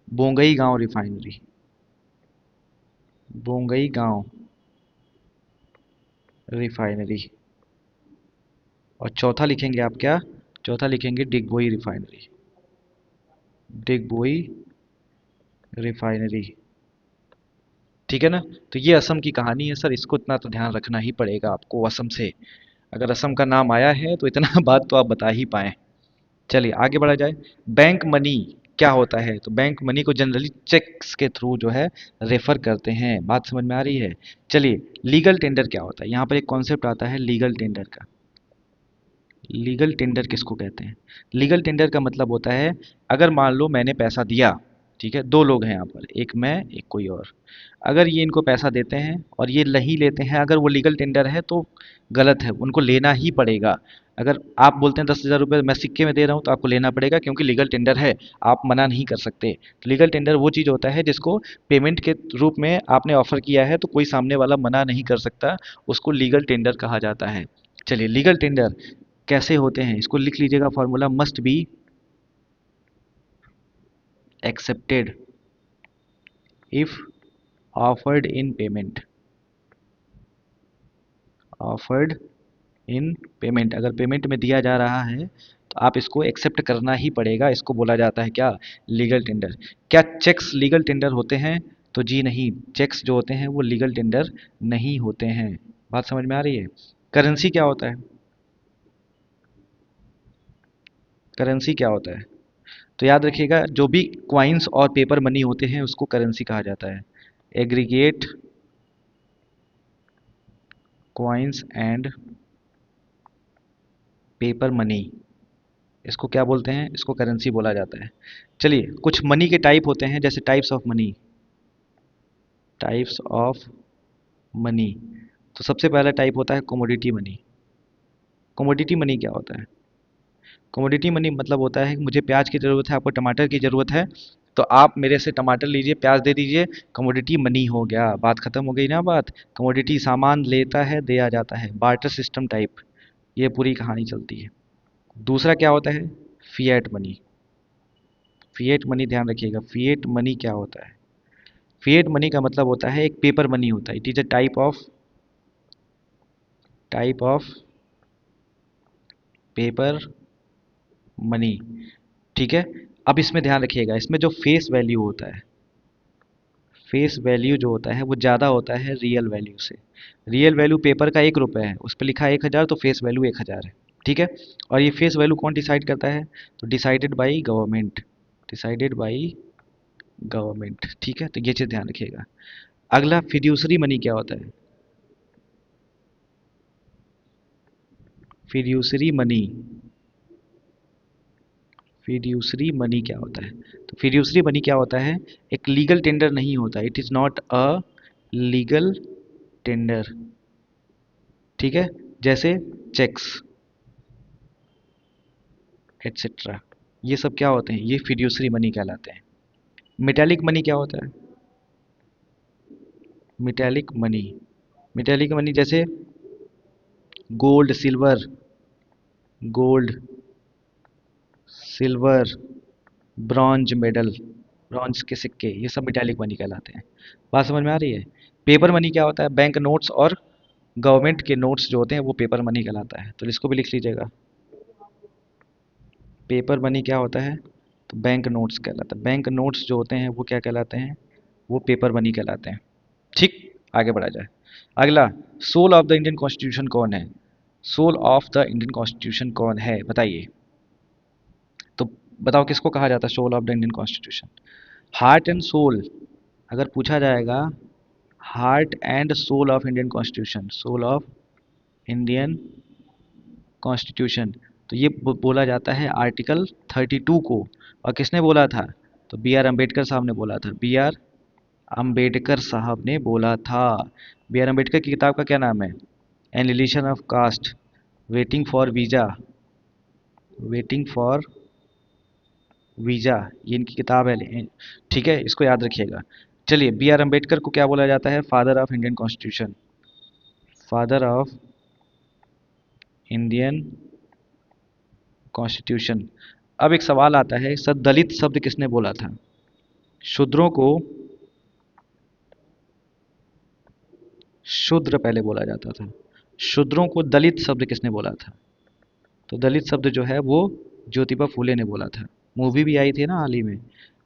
बोंगई गांव रिफाइनरी, बोंगई गांव रिफाइनरी। और चौथा लिखेंगे आप क्या? चौथा लिखेंगे डिगबोई रिफाइनरी, डिगबोई रिफाइनरी, ठीक है ना। तो ये असम की कहानी है सर, इसको इतना तो ध्यान रखना ही पड़ेगा आपको असम से। अगर असम का नाम आया है तो इतना बात तो आप बता ही पाएँ। चलिए आगे बढ़ा जाए। बैंक मनी क्या होता है? तो बैंक मनी को जनरली चेक्स के थ्रू जो है रेफर करते हैं। बात समझ में आ रही है? चलिए, लीगल टेंडर क्या होता है? यहाँ पर एक कॉन्सेप्ट आता है लीगल टेंडर का। लीगल टेंडर किसको कहते हैं? लीगल टेंडर का मतलब होता है, अगर मान लो मैंने पैसा दिया, ठीक है, दो लोग हैं यहाँ पर, एक मैं एक कोई और। अगर ये इनको पैसा देते हैं और ये नहीं लेते हैं, अगर वो लीगल टेंडर है तो गलत है, उनको लेना ही पड़ेगा। अगर आप बोलते हैं 10,000 रुपये मैं सिक्के में दे रहा हूँ तो आपको लेना पड़ेगा, क्योंकि लीगल टेंडर है, आप मना नहीं कर सकते। तो लीगल टेंडर वो चीज़ होता है जिसको पेमेंट के रूप में आपने ऑफर किया है तो कोई सामने वाला मना नहीं कर सकता, उसको लीगल टेंडर कहा जाता है। चलिए, लीगल टेंडर कैसे होते हैं इसको लिख लीजिएगा, formula must be accepted if offered in payment. Offered in payment, अगर पेमेंट में दिया जा रहा है तो आप इसको एक्सेप्ट करना ही पड़ेगा, इसको बोला जाता है क्या, लीगल टेंडर। क्या चेक्स लीगल टेंडर होते हैं? तो जी नहीं, चेक्स जो होते हैं वो लीगल टेंडर नहीं होते हैं। बात समझ में आ रही है? करेंसी क्या होता है? करेंसी क्या होता है? तो याद रखिएगा, जो भी क्वाइंस और पेपर मनी होते हैं उसको करेंसी कहा जाता है। Aggregate coins and paper money, इसको क्या बोलते हैं? इसको करेंसी बोला जाता है। चलिए, कुछ मनी के टाइप होते हैं, जैसे types of money. Types of money, तो सबसे पहला टाइप होता है कमोडिटी मनी। कमोडिटी मनी क्या होता है? कमोडिटी मनी मतलब होता है कि मुझे प्याज की ज़रूरत है, आपको टमाटर की ज़रूरत है, तो आप मेरे से टमाटर लीजिए, प्याज दे दीजिए, कमोडिटी मनी हो गया, बात खत्म हो गई ना बात। कमोडिटी सामान लेता है, दिया जाता है, बार्टर सिस्टम टाइप, ये पूरी कहानी चलती है। दूसरा क्या होता है? Fiat money. फिएट मनी ध्यान रखिएगा, फिएट मनी क्या होता है? फिएट मनी का मतलब होता है एक पेपर मनी होता है, it is a type of paper money. ठीक है, अब इसमें ध्यान रखिएगा, इसमें जो फेस वैल्यू होता है, फेस वैल्यू जो होता है वो ज़्यादा होता है रियल वैल्यू से। रियल वैल्यू पेपर का 1 रुपये है, उस पर लिखा है 1,000, तो फेस वैल्यू 1,000 है। ठीक है, और ये फेस वैल्यू कौन डिसाइड करता है? तो decided by government, decided by government. ठीक है, तो ये चीज़ ध्यान रखिएगा। अगला फिड्यूसरी मनी क्या होता है? फिड्यूसरी मनी, फिड्यूसरी मनी क्या होता है? तो फिड्यूसरी मनी क्या होता है? एक लीगल टेंडर नहीं होता, it is not a legal tender. ठीक है, जैसे चेक्स एटसेट्रा, ये सब क्या होते हैं? ये फिड्यूसरी मनी कहलाते हैं। मेटेलिक मनी क्या होता है? मेटेलिक मनी, मेटेलिक मनी जैसे gold silver, gold silver, bronze medal, bronze के सिक्के, ये सब मेटेलिक मनी कहलाते हैं। बात समझ में आ रही है? पेपर मनी क्या होता है? बैंक नोट्स और गवर्नमेंट के नोट्स जो होते हैं वो पेपर मनी कहलाता है, तो इसको भी लिख लीजिएगा। पेपर मनी क्या होता है? तो बैंक नोट्स कहलाता है, बैंक नोट्स जो होते हैं वो क्या कहलाते हैं? वो पेपर मनी कहलाते हैं। ठीक, आगे बढ़ा जाए। अगला, soul of the Indian constitution कौन है? Soul of the Indian constitution कौन है, बताइए। तो बताओ किसको कहा जाता है soul of the Indian constitution? Heart and soul, अगर पूछा जाएगा, heart and soul of Indian constitution, soul of Indian constitution, तो ये बोला जाता है आर्टिकल 32 को। और किसने बोला था? तो बी आर अम्बेडकर साहब ने बोला था, बी आर अम्बेडकर साहब ने बोला था। बी आर अम्बेडकर की किताब का क्या नाम है? Annihilation of caste, waiting for visa, waiting for visa, ये इनकी किताब है। ठीक है, इसको याद रखिएगा। चलिए, बी आर अम्बेडकर को क्या बोला जाता है? Father of Indian constitution, father of Indian constitution. अब एक सवाल आता है, सर दलित शब्द किसने बोला था? शूद्रों को शूद्र पहले बोला जाता था, शूद्रों को दलित शब्द किसने बोला था? तो दलित शब्द जो है वो ज्योतिबा फूले ने बोला था। मूवी भी आई थी ना हाल ही में,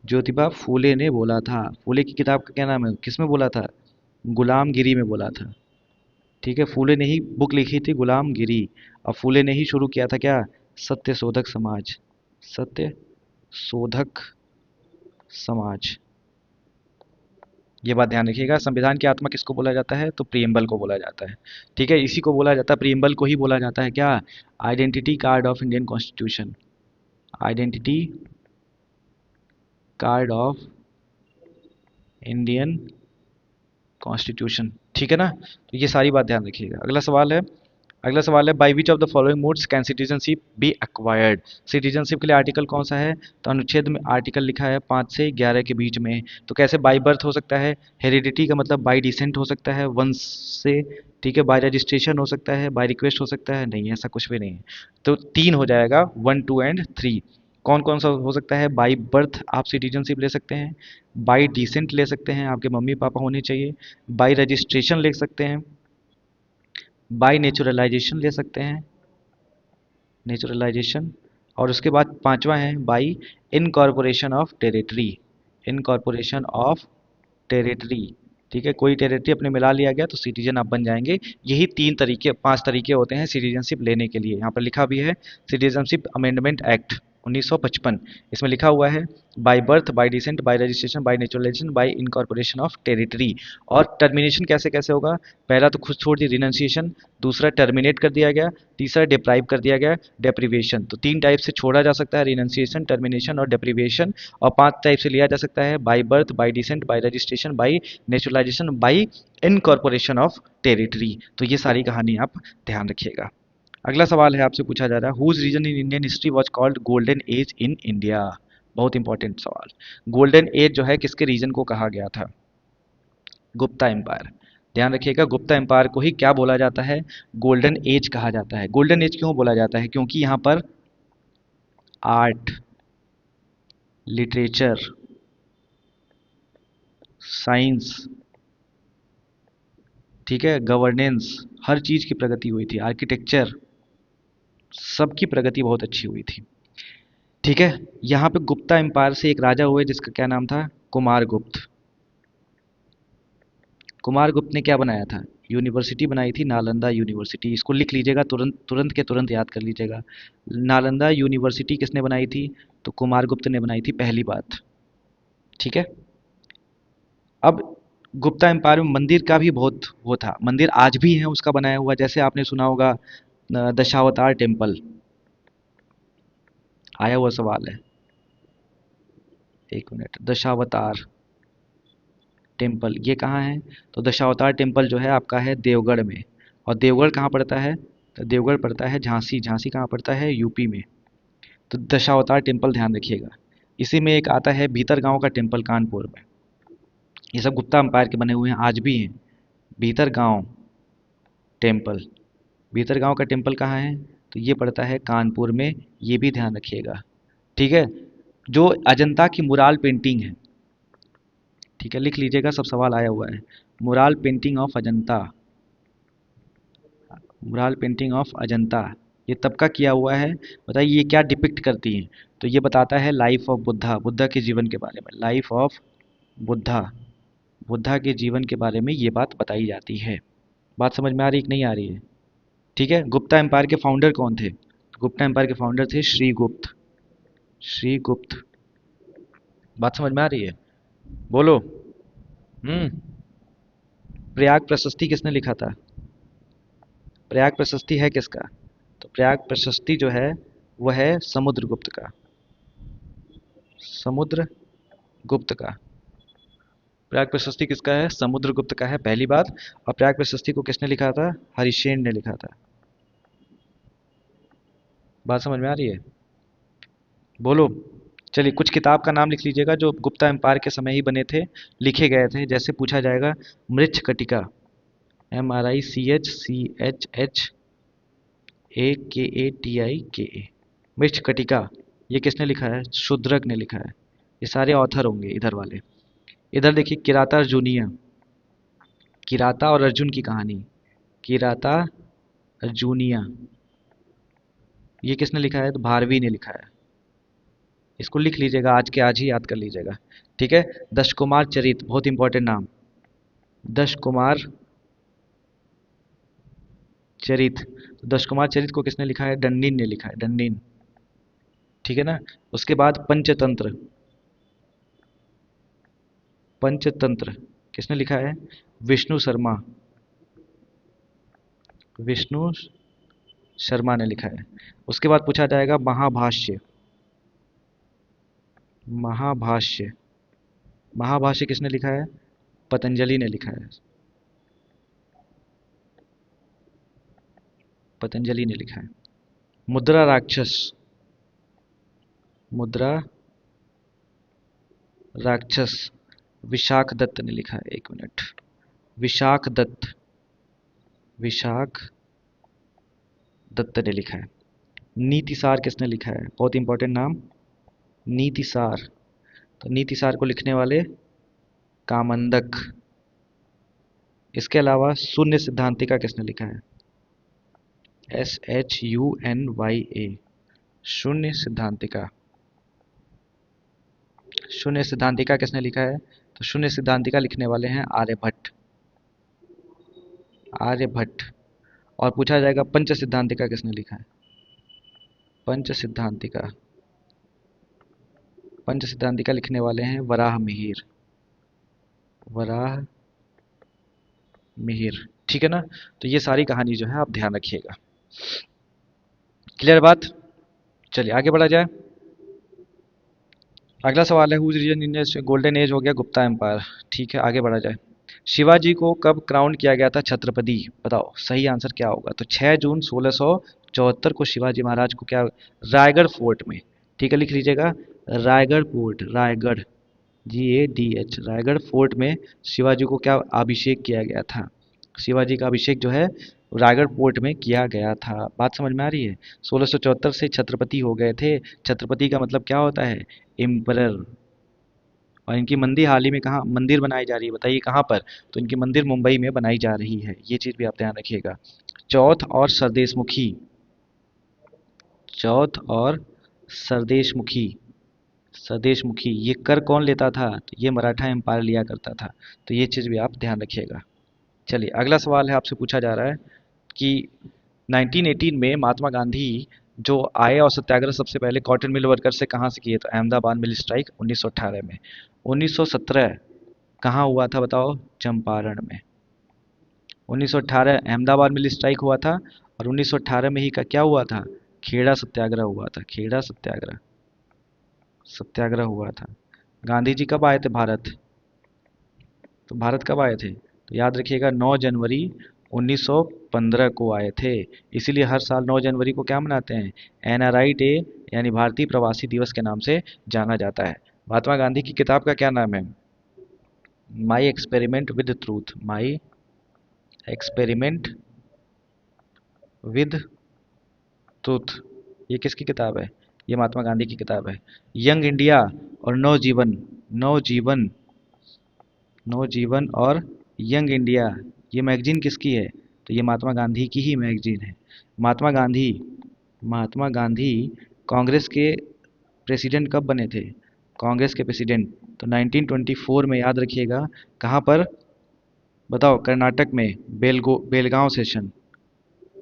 ज्योतिबा फूले ने बोला था। फूले की किताब का क्या नाम है, किस में बोला था? गुलामगिरी में बोला था। ठीक है, फूले ने ही बुक लिखी थी गुलामगिरी, और फूले ने ही शुरू किया था क्या? सत्य शोधक समाज, सत्य शोधक समाज। ये बात ध्यान रखिएगा। संविधान की आत्मा किसको बोला जाता है? तो प्रियम्बल को बोला जाता है। ठीक है, इसी को बोला जाता है, प्रियम्बल को ही बोला जाता है क्या? Identity card of Indian constitution, identity card of Indian constitution, ठीक है ना। तो ये सारी बात ध्यान रखिएगा। अगला सवाल है by which of the following modes can citizenship B acquired. Citizenship के लिए आर्टिकल कौन सा है, तो अनुच्छेद में आर्टिकल लिखा है 5 से 11 के बीच में। तो कैसे, बाई बर्थ हो सकता है, हेरिडिटी का मतलब बाई डिसेंट हो सकता है वंश से, ठीक है, बाय रजिस्ट्रेशन हो सकता है, बाय रिक्वेस्ट हो सकता है, नहीं ऐसा कुछ भी नहीं है। तो 3 हो जाएगा, 1 2 एंड 3। कौन कौन सा हो सकता है, बाई बर्थ आप सिटीजनशिप ले सकते हैं, बाई डिसेंट ले सकते हैं, आपके मम्मी पापा होने चाहिए, बाई रजिस्ट्रेशन ले सकते हैं, बाई नेचुरलाइजेशन ले सकते हैं, नेचुरलाइजेशन, और उसके बाद पांचवा है by incorporation of territory, incorporation of territory, ठीक है, कोई टेरिटरी अपने मिला लिया गया तो सिटीजन आप बन जाएंगे। यही 5 तरीके होते हैं सिटीजनशिप लेने के लिए। यहाँ पर लिखा भी है सिटीजनशिप अमेंडमेंट एक्ट 1955, इसमें लिखा हुआ है by birth, bye decent, bye registration, bye naturalisation, bye incorporation of territory. और टर्मिनेशन कैसे कैसे होगा, पहला तो खुद छोड़ दी रिनंसिएशन, दूसरा टर्मिनेट कर दिया गया, तीसरा डिप्राइव कर दिया गया डेप्रीवेशन। तो 3 टाइप से छोड़ा जा सकता है, रिनंसिएशन, टर्मिनेशन और डेप्रीवेशन। और 5 टाइप से लिया जा सकता है, by birth, bye decent, bye registration, bye naturalisation, bye incorporation of territory. तो ये सारी कहानी आप ध्यान रखिएगा। अगला सवाल है, आपसे पूछा जा रहा है whose region in Indian history was called golden age in India. बहुत इंपॉर्टेंट सवाल। गोल्डन एज जो है किसके रीजन को कहा गया था, गुप्ता एम्पायर। ध्यान रखिएगा, गुप्ता एम्पायर को ही क्या बोला जाता है, गोल्डन एज कहा जाता है। गोल्डन एज क्यों बोला जाता है, क्योंकि यहाँ पर आर्ट, लिटरेचर, साइंस, ठीक है, गवर्नेंस, हर चीज की प्रगति हुई थी, आर्किटेक्चर, सबकी प्रगति बहुत अच्छी हुई थी, ठीक है। यहाँ पे गुप्ता एम्पायर से एक राजा हुए जिसका क्या नाम था, कुमारगुप्त। कुमारगुप्त ने क्या बनाया था, यूनिवर्सिटी बनाई थी, नालंदा यूनिवर्सिटी। इसको लिख लीजिएगा, तुरंत तुरंत के तुरंत याद कर लीजिएगा। नालंदा यूनिवर्सिटी किसने बनाई थी, तो कुमारगुप्त ने बनाई थी, पहली बात, ठीक है। अब गुप्ता एम्पायर में मंदिर का भी बहुत वो था, मंदिर आज भी है उसका बनाया हुआ, जैसे आपने सुना होगा दशावतार टेम्पल, आया हुआ सवाल है, एक मिनट, दशावतार टेम्पल ये कहाँ है, तो दशावतार टेम्पल जो है आपका है देवगढ़ में। और देवगढ़ कहाँ पड़ता है, तो देवगढ़ पड़ता है झांसी, झांसी कहाँ पड़ता है, यूपी में। तो दशावतार टेम्पल ध्यान रखिएगा। इसी में एक आता है भीतर गांव का टेम्पल कानपुर में। ये सब गुप्ता एम्पायर के बने हुए हैं, आज भी हैं। भीतर गांव टेम्पल, भीतर गांव का टेम्पल कहाँ है, तो ये पड़ता है कानपुर में, ये भी ध्यान रखिएगा, ठीक है। जो अजंता की मुराल पेंटिंग है, ठीक है, लिख लीजिएगा, सब सवाल आया हुआ है। Mural painting of Ajanta, mural painting of Ajanta, ये तब का किया हुआ है, बताइए ये क्या डिपिक्ट करती है, तो ये बताता है लाइफ ऑफ बुद्धा, बुद्धा के जीवन के बारे में, लाइफ ऑफ बुद्धा, बुद्धा के जीवन के बारे में ये बात बताई जाती है। बात समझ में आ रही है कि नहीं आ रही है, ठीक है। गुप्ता एम्पायर के फाउंडर कौन थे, गुप्ता एम्पायर के फाउंडर थे श्रीगुप्त, श्रीगुप्त। बात समझ में आ रही है, बोलो। हम्म। प्रयाग प्रशस्ति किसने लिखा था, प्रयाग प्रशस्ति है किसका, तो प्रयाग प्रशस्ति जो है वह है समुद्रगुप्त का, समुद्रगुप्त का। प्रयाग प्रशस्ति किसका है, समुद्रगुप्त का है, पहली बात। और प्रयाग प्रशस्ति को किसने लिखा था, हरिशेन ने लिखा था। बात समझ में आ रही है, बोलो। चलिए कुछ किताब का नाम लिख लीजिएगा जो गुप्ता एम्पायर के समय ही बने थे, लिखे गए थे। जैसे पूछा जाएगा मृच्छकटिका, MRICHCHAKATIKA, मृच्छकटिका, ये किसने लिखा है, शूद्रक ने लिखा है। ये सारे ऑथर होंगे इधर वाले। इधर देखिए किराता अर्जुनिया, किराता और अर्जुन की कहानी, किराता अर्जुनिया, ये किसने लिखा है, तो भारवी ने लिखा है। इसको लिख लीजिएगा, आज के आज ही याद कर लीजिएगा, ठीक है। दश कुमार चरित, बहुत इंपॉर्टेंट नाम, दश कुमार चरित। तो दश कुमार चरित को किसने लिखा है, डन्निन ने लिखा है, डन्निन, ठीक है ना। उसके बाद पंचतंत्र, पंचतंत्र किसने लिखा है, विष्णु शर्मा, विष्णु शर्मा ने लिखा है। उसके बाद पूछा जाएगा महाभाष्य, महाभाष्य, महाभाष्य किसने लिखा है? पतंजलि ने लिखा है। पतंजलि ने लिखा है। मुद्रा राक्षस, मुद्रा राक्षस विशाख दत्त ने लिखा है। एक मिनट, विशाख दत्त, विशाख दत्त ने लिखा है। नीतिसार किसने लिखा है? बहुत इंपॉर्टेंट नाम, नीतिसार। तो नीतिसार को लिखने वाले कामंदक। इसके अलावा शून्य सिद्धांतिका किसने लिखा है? SHUNYA, शून्य सिद्धांतिका। शून्य सिद्धांतिका किसने लिखा है? तो शून्य सिद्धांतिका लिखने वाले हैं आर्यभट्ट, आर्यभट्ट। और पूछा जाएगा पंच सिद्धांतिका किसने लिखा है? पंच सिद्धांतिका, पंच सिद्धांतिका लिखने वाले हैं वराह मिहिर, वराह मिहिर। ठीक है ना? तो ये सारी कहानी जो है आप ध्यान रखिएगा। क्लियर बात? चलिए आगे बढ़ा जाए। अगला सवाल है, हुज रीजन इन गोल्डन एज हो गया गुप्ता एम्पायर। ठीक है, आगे बढ़ा जाए। शिवाजी को कब क्राउन किया गया था छत्रपति? बताओ सही आंसर क्या होगा? तो 6 जून 1674 को शिवाजी महाराज को क्या, रायगढ़ फोर्ट में, ठीक है लिख लीजिएगा, Raigarh fort, Raigarh, GADH, Raigarh fort में शिवाजी को क्या अभिषेक किया गया था? शिवाजी का अभिषेक जो है रायगढ़ फोर्ट में किया गया था। बात समझ में आ रही है? 1674 से छत्रपति हो गए थे। छत्रपति का मतलब क्या होता है? एम्परर। और इनकी मंदिर हाल ही में कहाँ मंदिर बनाई जा रही है? बताइए कहाँ पर? तो इनकी मंदिर मुंबई में बनाई जा रही है। ये चीज़ भी आप ध्यान रखिएगा। चौथ और सरदेशमुखी, चौथ और सरदेशमुखी, सरदेशमुखी ये कर कौन लेता था? तो ये मराठा एम्पायर लिया करता था। तो ये चीज़ भी आप ध्यान रखिएगा। चलिए अगला सवाल है, आपसे पूछा जा रहा है कि 1918 में महात्मा गांधी जो आए और सत्याग्रह सबसे पहले कॉटन मिल वर्कर से कहाँ से किए? तो अहमदाबाद मिल स्ट्राइक 1918 में। 1917 कहाँ हुआ था बताओ? चंपारण में। 1918 अहमदाबाद मिल स्ट्राइक हुआ था, और 1918 में ही का क्या हुआ था? खेड़ा सत्याग्रह हुआ था। खेड़ा सत्याग्रह, सत्याग्रह हुआ था। गांधी जी कब आए थे भारत? तो भारत कब आए थे? तो याद रखिएगा 9 जनवरी 1915 को आए थे। इसीलिए हर साल 9 जनवरी को क्या मनाते हैं? NRI डे, यानी भारतीय प्रवासी दिवस के नाम से जाना जाता है। महात्मा गांधी की किताब का क्या नाम है? My experiment with truth, my experiment with truth. ये किसकी किताब है? ये महात्मा गांधी की किताब है। यंग इंडिया और नवजीवन, नवजीवन, नवजीवन और यंग इंडिया, ये मैगजीन किसकी है? तो ये महात्मा गांधी की ही मैगजीन है। महात्मा गांधी, महात्मा गांधी कांग्रेस के प्रेसिडेंट कब बने थे? कांग्रेस के प्रेसिडेंट तो 1924 में, याद रखिएगा। कहाँ पर बताओ? कर्नाटक में बेलगांव सेशन,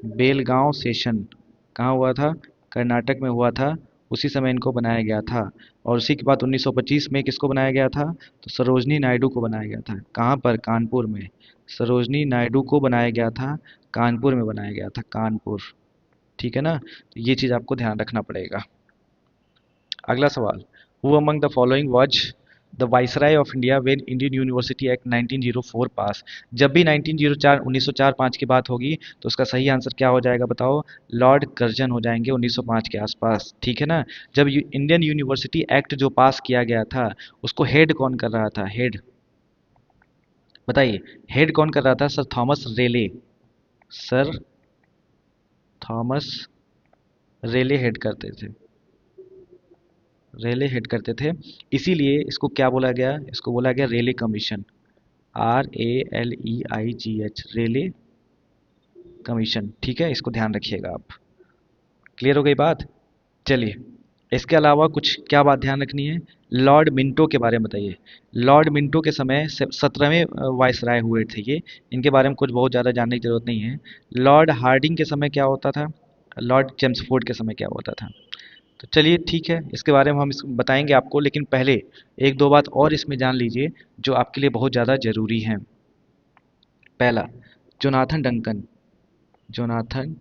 बेलगांव सेशन कहाँ हुआ था? कर्नाटक में हुआ था। उसी समय इनको बनाया गया था। और उसी के बाद 1925 में किसको बनाया गया था? तो सरोजनी नायडू को बनाया गया था। कहाँ पर? कानपुर में। सरोजनी नायडू को बनाया गया था, कानपुर में बनाया गया था, कानपुर। ठीक है ना? तो ये चीज़ आपको ध्यान रखना पड़ेगा। अगला सवाल, who among the following was the viceroy of India when Indian university act 1904 पास? जब भी 1904 की बात होगी तो उसका सही आंसर क्या हो जाएगा बताओ? लॉर्ड कर्जन हो जाएंगे 1905 के आसपास। ठीक है ना? जब इंडियन यूनिवर्सिटी एक्ट जो पास किया गया था, उसको हेड कौन कर रहा था? हेड बताइए, हेड कौन कर रहा था? सर थॉमस रेले, सर थॉमस रेले हेड करते थे, रेले हेड करते थे। इसीलिए इसको क्या बोला गया? इसको बोला गया रेले कमीशन, RALEIGH, रेले कमीशन। ठीक है, इसको ध्यान रखिएगा आप। क्लियर हो गई बात? चलिए, इसके अलावा कुछ क्या बात ध्यान रखनी है? लॉर्ड मिंटो के बारे में बताइए। लॉर्ड मिंटो के समय 17वें वायसराय हुए थे ये। इनके बारे में कुछ बहुत ज़्यादा जानने की जरूरत नहीं है। लॉर्ड हार्डिंग के समय क्या होता था? लॉर्ड चेम्सफोर्ड के समय क्या होता था? तो चलिए ठीक है, इसके बारे में हम बताएंगे आपको, लेकिन पहले एक दो बात और इसमें जान लीजिए जो आपके लिए बहुत ज़्यादा ज़रूरी है। पहला, जोनाथन डंकन, जोनाथन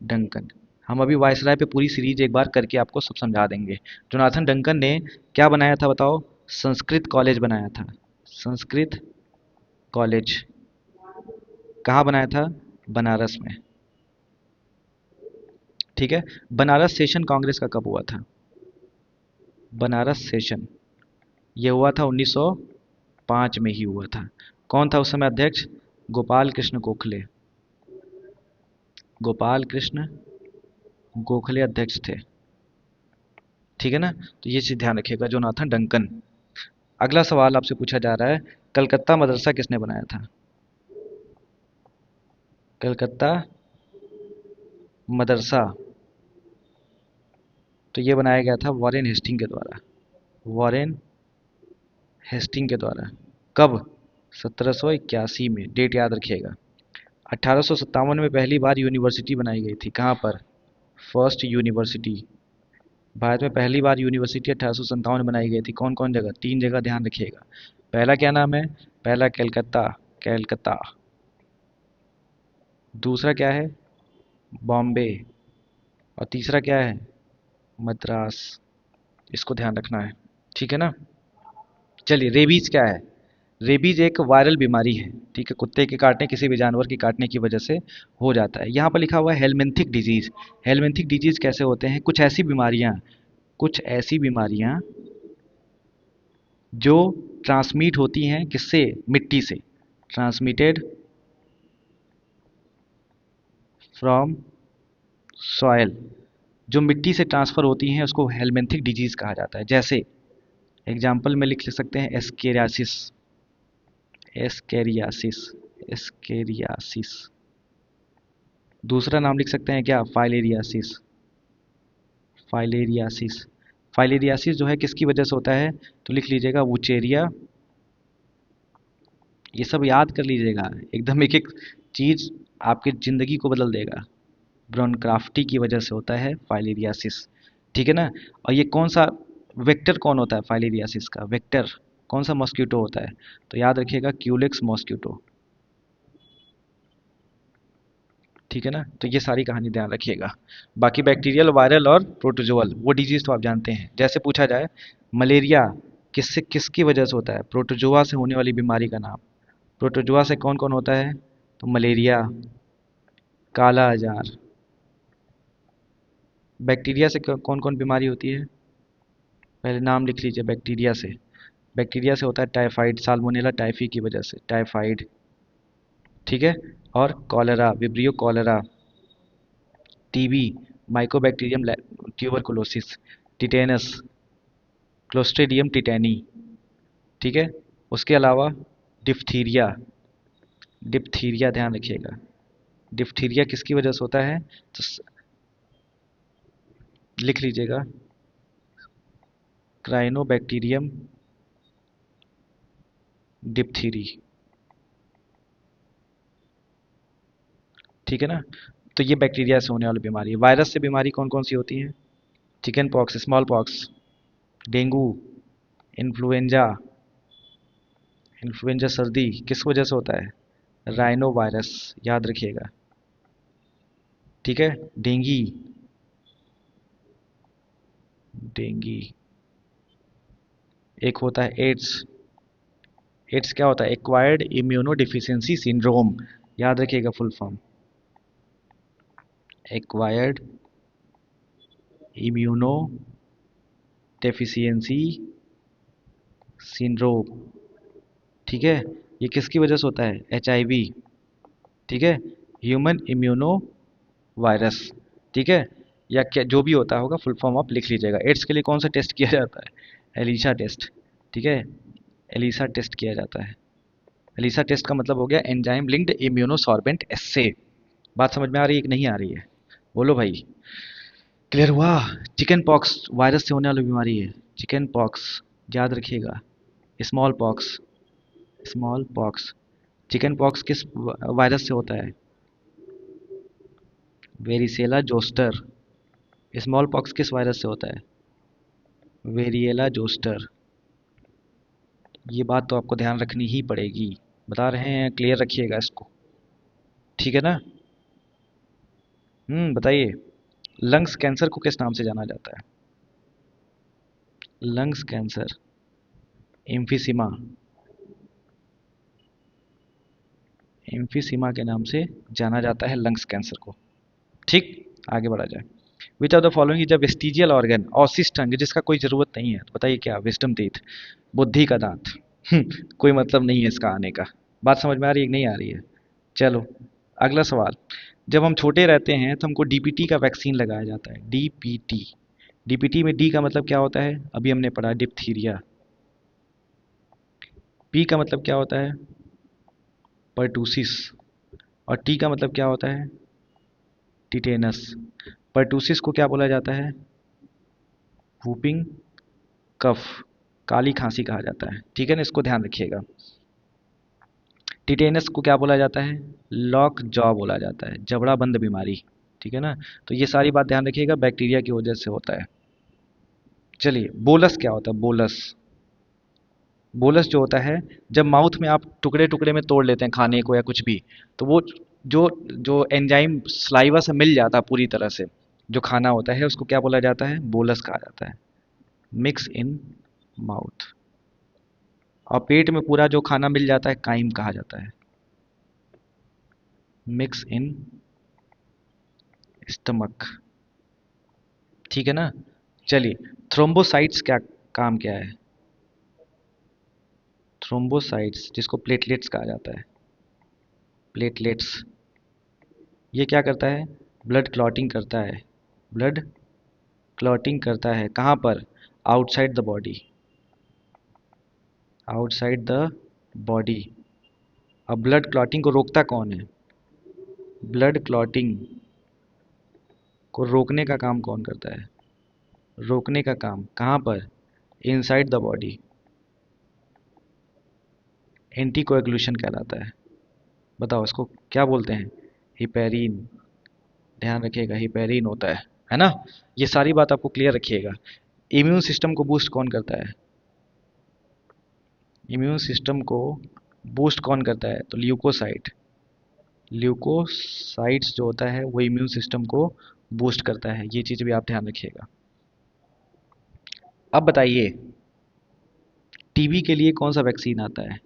डंकन। हम अभी वायसराय पे पूरी सीरीज एक बार करके आपको सब समझा देंगे। जोनाथन डंकन ने क्या बनाया था बताओ? संस्कृत कॉलेज बनाया था। संस्कृत कॉलेज कहाँ बनाया था? बनारस में। ठीक है। बनारस सेशन कांग्रेस का कब हुआ था? बनारस सेशन ये हुआ था 1905 में ही हुआ था। कौन था उस समय अध्यक्ष? गोपाल कृष्ण गोखले। गोपाल कृष्ण गोखले अध्यक्ष थे। ठीक है ना? तो ये चीज ध्यान रखिएगा। Jonathan Duncan. अगला सवाल आपसे पूछा जा रहा है, कलकत्ता मदरसा किसने बनाया था? कलकत्ता मदरसा तो ये बनाया गया था वॉरेन हेस्टिंग के द्वारा। वॉरेन हेस्टिंग के द्वारा। कब? 1781 में। डेट याद रखिएगा। 1857 में पहली बार यूनिवर्सिटी बनाई गई थी। कहाँ पर? First university. भारत में पहली बार यूनिवर्सिटी 1857 में बनाई गई थी। कौन कौन जगह? 3 जगह ध्यान रखिएगा। पहला क्या नाम है? पहला कलकत्ता, कलकत्ता। दूसरा क्या है? बॉम्बे। और तीसरा क्या है? मद्रास। इसको ध्यान रखना है। ठीक है ना? चलिए, रेबीज क्या है? रेबीज एक वायरल बीमारी है। ठीक है, कुत्ते के काटने, किसी भी जानवर के काटने की वजह से हो जाता है। यहाँ पर लिखा हुआ है हेलमिंथिक डिजीज। हेलमिंथिक डिजीज कैसे होते हैं? कुछ ऐसी बीमारियां जो ट्रांसमिट होती हैं किससे? मिट्टी से। Transmitted from soil. जो मिट्टी से ट्रांसफर होती हैं उसको हेलमिंथिक डिजीज कहा जाता है। जैसे एग्जाम्पल में लिख सकते हैं एस्केरियासिस। एस्केरियासिस। एस्केरियासिस। दूसरा नाम लिख सकते हैं क्या? फाइलेरियासिस। फाइलेरियासिस। फाइलेरियासिस जो है किसकी वजह से होता है? तो लिख लीजिएगा वुचेरिया। ये सब याद कर लीजिएगा। एकदम एक एक चीज आपकी जिंदगी को बदल देगा। ब्रोनक्राफ्टी की वजह से होता है फाइलेरियासिस। ठीक है ना? और ये कौन सा वेक्टर कौन होता है फाइलेरियासिस का? वेक्टर कौन सा मॉस्किटो होता है? तो याद रखिएगा क्यूलेक्स मॉस्किटो। ठीक है ना? तो ये सारी कहानी ध्यान रखिएगा। बाकी बैक्टीरियल, वायरल और प्रोटोजोअल वो डिजीज तो आप जानते हैं। जैसे पूछा जाए मलेरिया किससे, किसकी वजह से होता है? प्रोटोजोआ से होने वाली बीमारी का नाम। प्रोटोजोआ से कौन कौन होता है? तो मलेरिया, काला आजार। बैक्टीरिया से कौन कौन बीमारी होती है? पहले नाम लिख लीजिए बैक्टीरिया से। बैक्टीरिया से होता है टाइफाइड, साल्मोनेला टाइफी की वजह से टाइफाइड। ठीक है। और cholera, vibrio cholerae. TB, mycobacterium tuberculosis. Tetanus, clostridium tetani. ठीक है। उसके अलावा डिप्थीरिया। डिप्थीरिया ध्यान रखिएगा। डिप्थीरिया किसकी वजह से होता है? तो लिख लीजिएगा क्राइनोबैक्टीरियम डिप्थीरी। ठीक है ना? तो ये बैक्टीरिया से होने वाली बीमारी है। वायरस से बीमारी कौन कौन सी होती है? Chicken pox, small pox, dengue, influenza. Influenza सर्दी किस वजह से होता है? Rhino virus. याद रखिएगा। ठीक है। Dinghy, dinghy. एक होता है एड्स। एड्स क्या होता है? Acquired immuno deficiency syndrome. याद रखिएगा full form. Acquired immuno deficiency syndrome. ठीक है। ये किसकी वजह से होता है? एचआईवी। ठीक है। Human immuno virus. ठीक है। या क्या जो भी होता होगा फुल फॉर्म आप लिख लीजिएगा। एड्स के लिए कौन सा टेस्ट किया जाता है? ELISA test. ठीक है। एलिसा टेस्ट किया जाता है। एलिसा टेस्ट का मतलब हो गया एंजाइम लिंक्ड इम्यूनोसॉर्बेंट एस्से। बात समझ में आ रही है कि नहीं आ रही है? बोलो भाई। क्लियर हुआ? चिकन पॉक्स वायरस से होने वाली बीमारी है। चिकन पॉक्स याद रखिएगा। Small pox, small pox. Chicken pox किस वायरस से होता है? Varicella zoster. स्मॉल पॉक्स किस वायरस से होता है? वेरिएला जोस्टर। ये बात तो आपको ध्यान रखनी ही पड़ेगी। बता रहे हैं, क्लियर रखिएगा इसको। ठीक है ना? बताइए। लंग्स कैंसर को किस नाम से जाना जाता है? लंग्स कैंसर एम्फीसीमा, एम्फीसीमा के नाम से जाना जाता है लंग्स कैंसर को। ठीक, आगे बढ़ा जाए। Which of the following is a vestigial organ, ऑसिस टंग, जिसका कोई ज़रूरत नहीं है, तो बताइए क्या? विजडम टीथ, बुद्धि का दांत। कोई मतलब नहीं है इसका आने का। बात समझ में आ रही है कि नहीं आ रही है? चलो अगला सवाल। जब हम छोटे रहते हैं तो हमको डीपीटी का वैक्सीन लगाया जाता है। डीपीटी, डीपीटी में डी का मतलब क्या होता है? अभी हमने पढ़ा डिप्थीरिया। पी का मतलब क्या होता है? पर्टूसिस। और टी का मतलब क्या होता है? टिटेनस। पर्टूसिस को क्या बोला जाता है? वूपिंग कफ, काली खांसी कहा जाता है। ठीक है ना, इसको ध्यान रखिएगा। टिटेनस को क्या बोला जाता है? लॉक जॉ बोला जाता है, जबड़ा बंद बीमारी। ठीक है ना, तो ये सारी बात ध्यान रखिएगा, बैक्टीरिया की वजह से होता है। चलिए, बोलस क्या होता है? बोलस, बोलस जो होता है, जब माउथ में आप टुकड़े टुकड़े में तोड़ लेते हैं खाने को या कुछ भी, तो वो जो जो एंजाइम सलाइवा से मिल जाता है पूरी तरह से, जो खाना होता है उसको क्या बोला जाता है? बोलस कहा जाता है। Mix in mouth. और पेट में पूरा जो खाना मिल जाता है काइम कहा जाता है। Mix in stomach. ठीक है ना। चलिए, थ्रोम्बोसाइट्स क्या काम क्या है? थ्रोम्बोसाइट्स, जिसको प्लेटलेट्स कहा जाता है, प्लेटलेट्स, ये क्या करता है? ब्लड क्लॉटिंग करता है। ब्लड क्लॉटिंग करता है कहाँ पर? Outside the body, outside the body. अब ब्लड क्लॉटिंग को रोकता कौन है? ब्लड क्लॉटिंग को रोकने का काम कौन करता है? रोकने का काम कहाँ पर? इनसाइड द बॉडी, एंटीकोएगुलेशन कहलाता है। बताओ इसको क्या बोलते हैं? हिपेरिन। ध्यान रखिएगा, हिपेरिन होता है ना। ये सारी बात आपको क्लियर रखिएगा। इम्यून सिस्टम को बूस्ट कौन करता है? इम्यून सिस्टम को बूस्ट कौन करता है? तो ल्यूकोसाइट, ल्यूकोसाइट्स जो होता है वो इम्यून सिस्टम को बूस्ट करता है। ये चीज़ भी आप ध्यान रखिएगा। अब बताइए, टीबी के लिए कौन सा वैक्सीन आता है?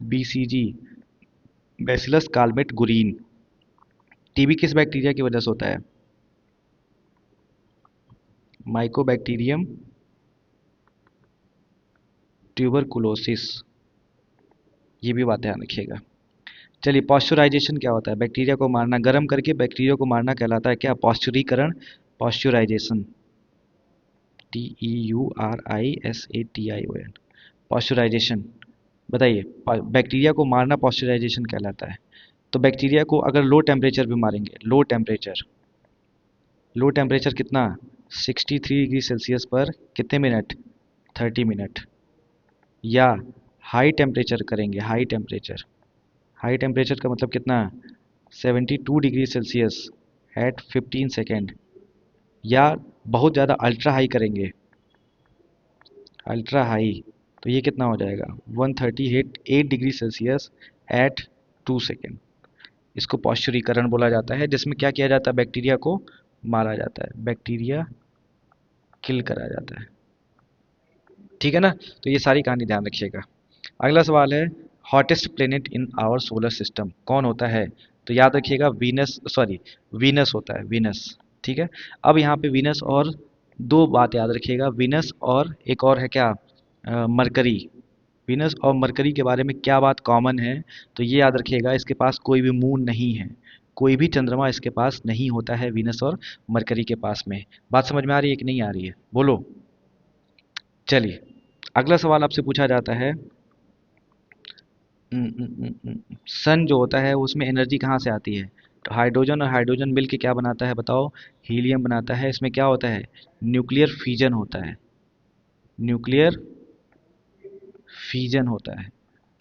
BCG, bacillus Calmette गुरीन। टीबी किस बैक्टीरिया की वजह से होता है? Mycobacterium tuberculosis. ये भी बात ध्यान रखिएगा। चलिए, पॉस्चराइजेशन क्या होता है? बैक्टीरिया को मारना, गर्म करके बैक्टीरिया को मारना कहलाता है क्या? पॉस्चुरीकरण, पॉस्चराइजेशन। TEURISATION, pasteurisation. बताइए, बैक्टीरिया को मारना पॉस्चराइजेशन कहलाता है। तो बैक्टीरिया को अगर लो टेम्परेचर पे मारेंगे, लो टेम्परेचर, लो टेम्परेचर कितना? 63 डिग्री सेल्सियस पर कितने मिनट? 30 मिनट। या हाई टेम्परेचर करेंगे, हाई टेम्परेचर, हाई टेम्परेचर का मतलब कितना? 72 डिग्री सेल्सियस एट 15 सेकेंड। या बहुत ज़्यादा अल्ट्रा हाई करेंगे, अल्ट्रा हाई, तो ये कितना हो जाएगा? 138 डिग्री सेल्सियस एट 2 सेकेंड। इसको पॉस्चुरीकरण बोला जाता है, जिसमें क्या किया जाता है? बैक्टीरिया को मारा जाता है, बैक्टीरिया किल करा जाता है। ठीक है ना, तो ये सारी कहानी ध्यान रखिएगा। अगला सवाल है, hottest planet in our solar system कौन होता है? तो याद रखिएगा, वीनस, सॉरी, वीनस होता है, वीनस। ठीक है। अब यहाँ पे वीनस और दो बात याद रखिएगा, वीनस और एक और है क्या? मरकरी। वीनस और मरकरी के बारे में क्या बात कॉमन है? तो ये याद रखिएगा, इसके पास कोई भी मून नहीं है, कोई भी चंद्रमा इसके पास नहीं होता है, वीनस और मरकरी के पास में। बात समझ में आ रही है कि नहीं आ रही है? बोलो। चलिए, अगला सवाल आपसे पूछा जाता है, सन जो होता है उसमें एनर्जी कहाँ से आती है? तो हाइड्रोजन और हाइड्रोजन मिल के क्या बनाता है? बताओ। हीलियम बनाता है। इसमें क्या होता है? न्यूक्लियर फ्यूजन होता है, न्यूक्लियर फ्यूजन होता है।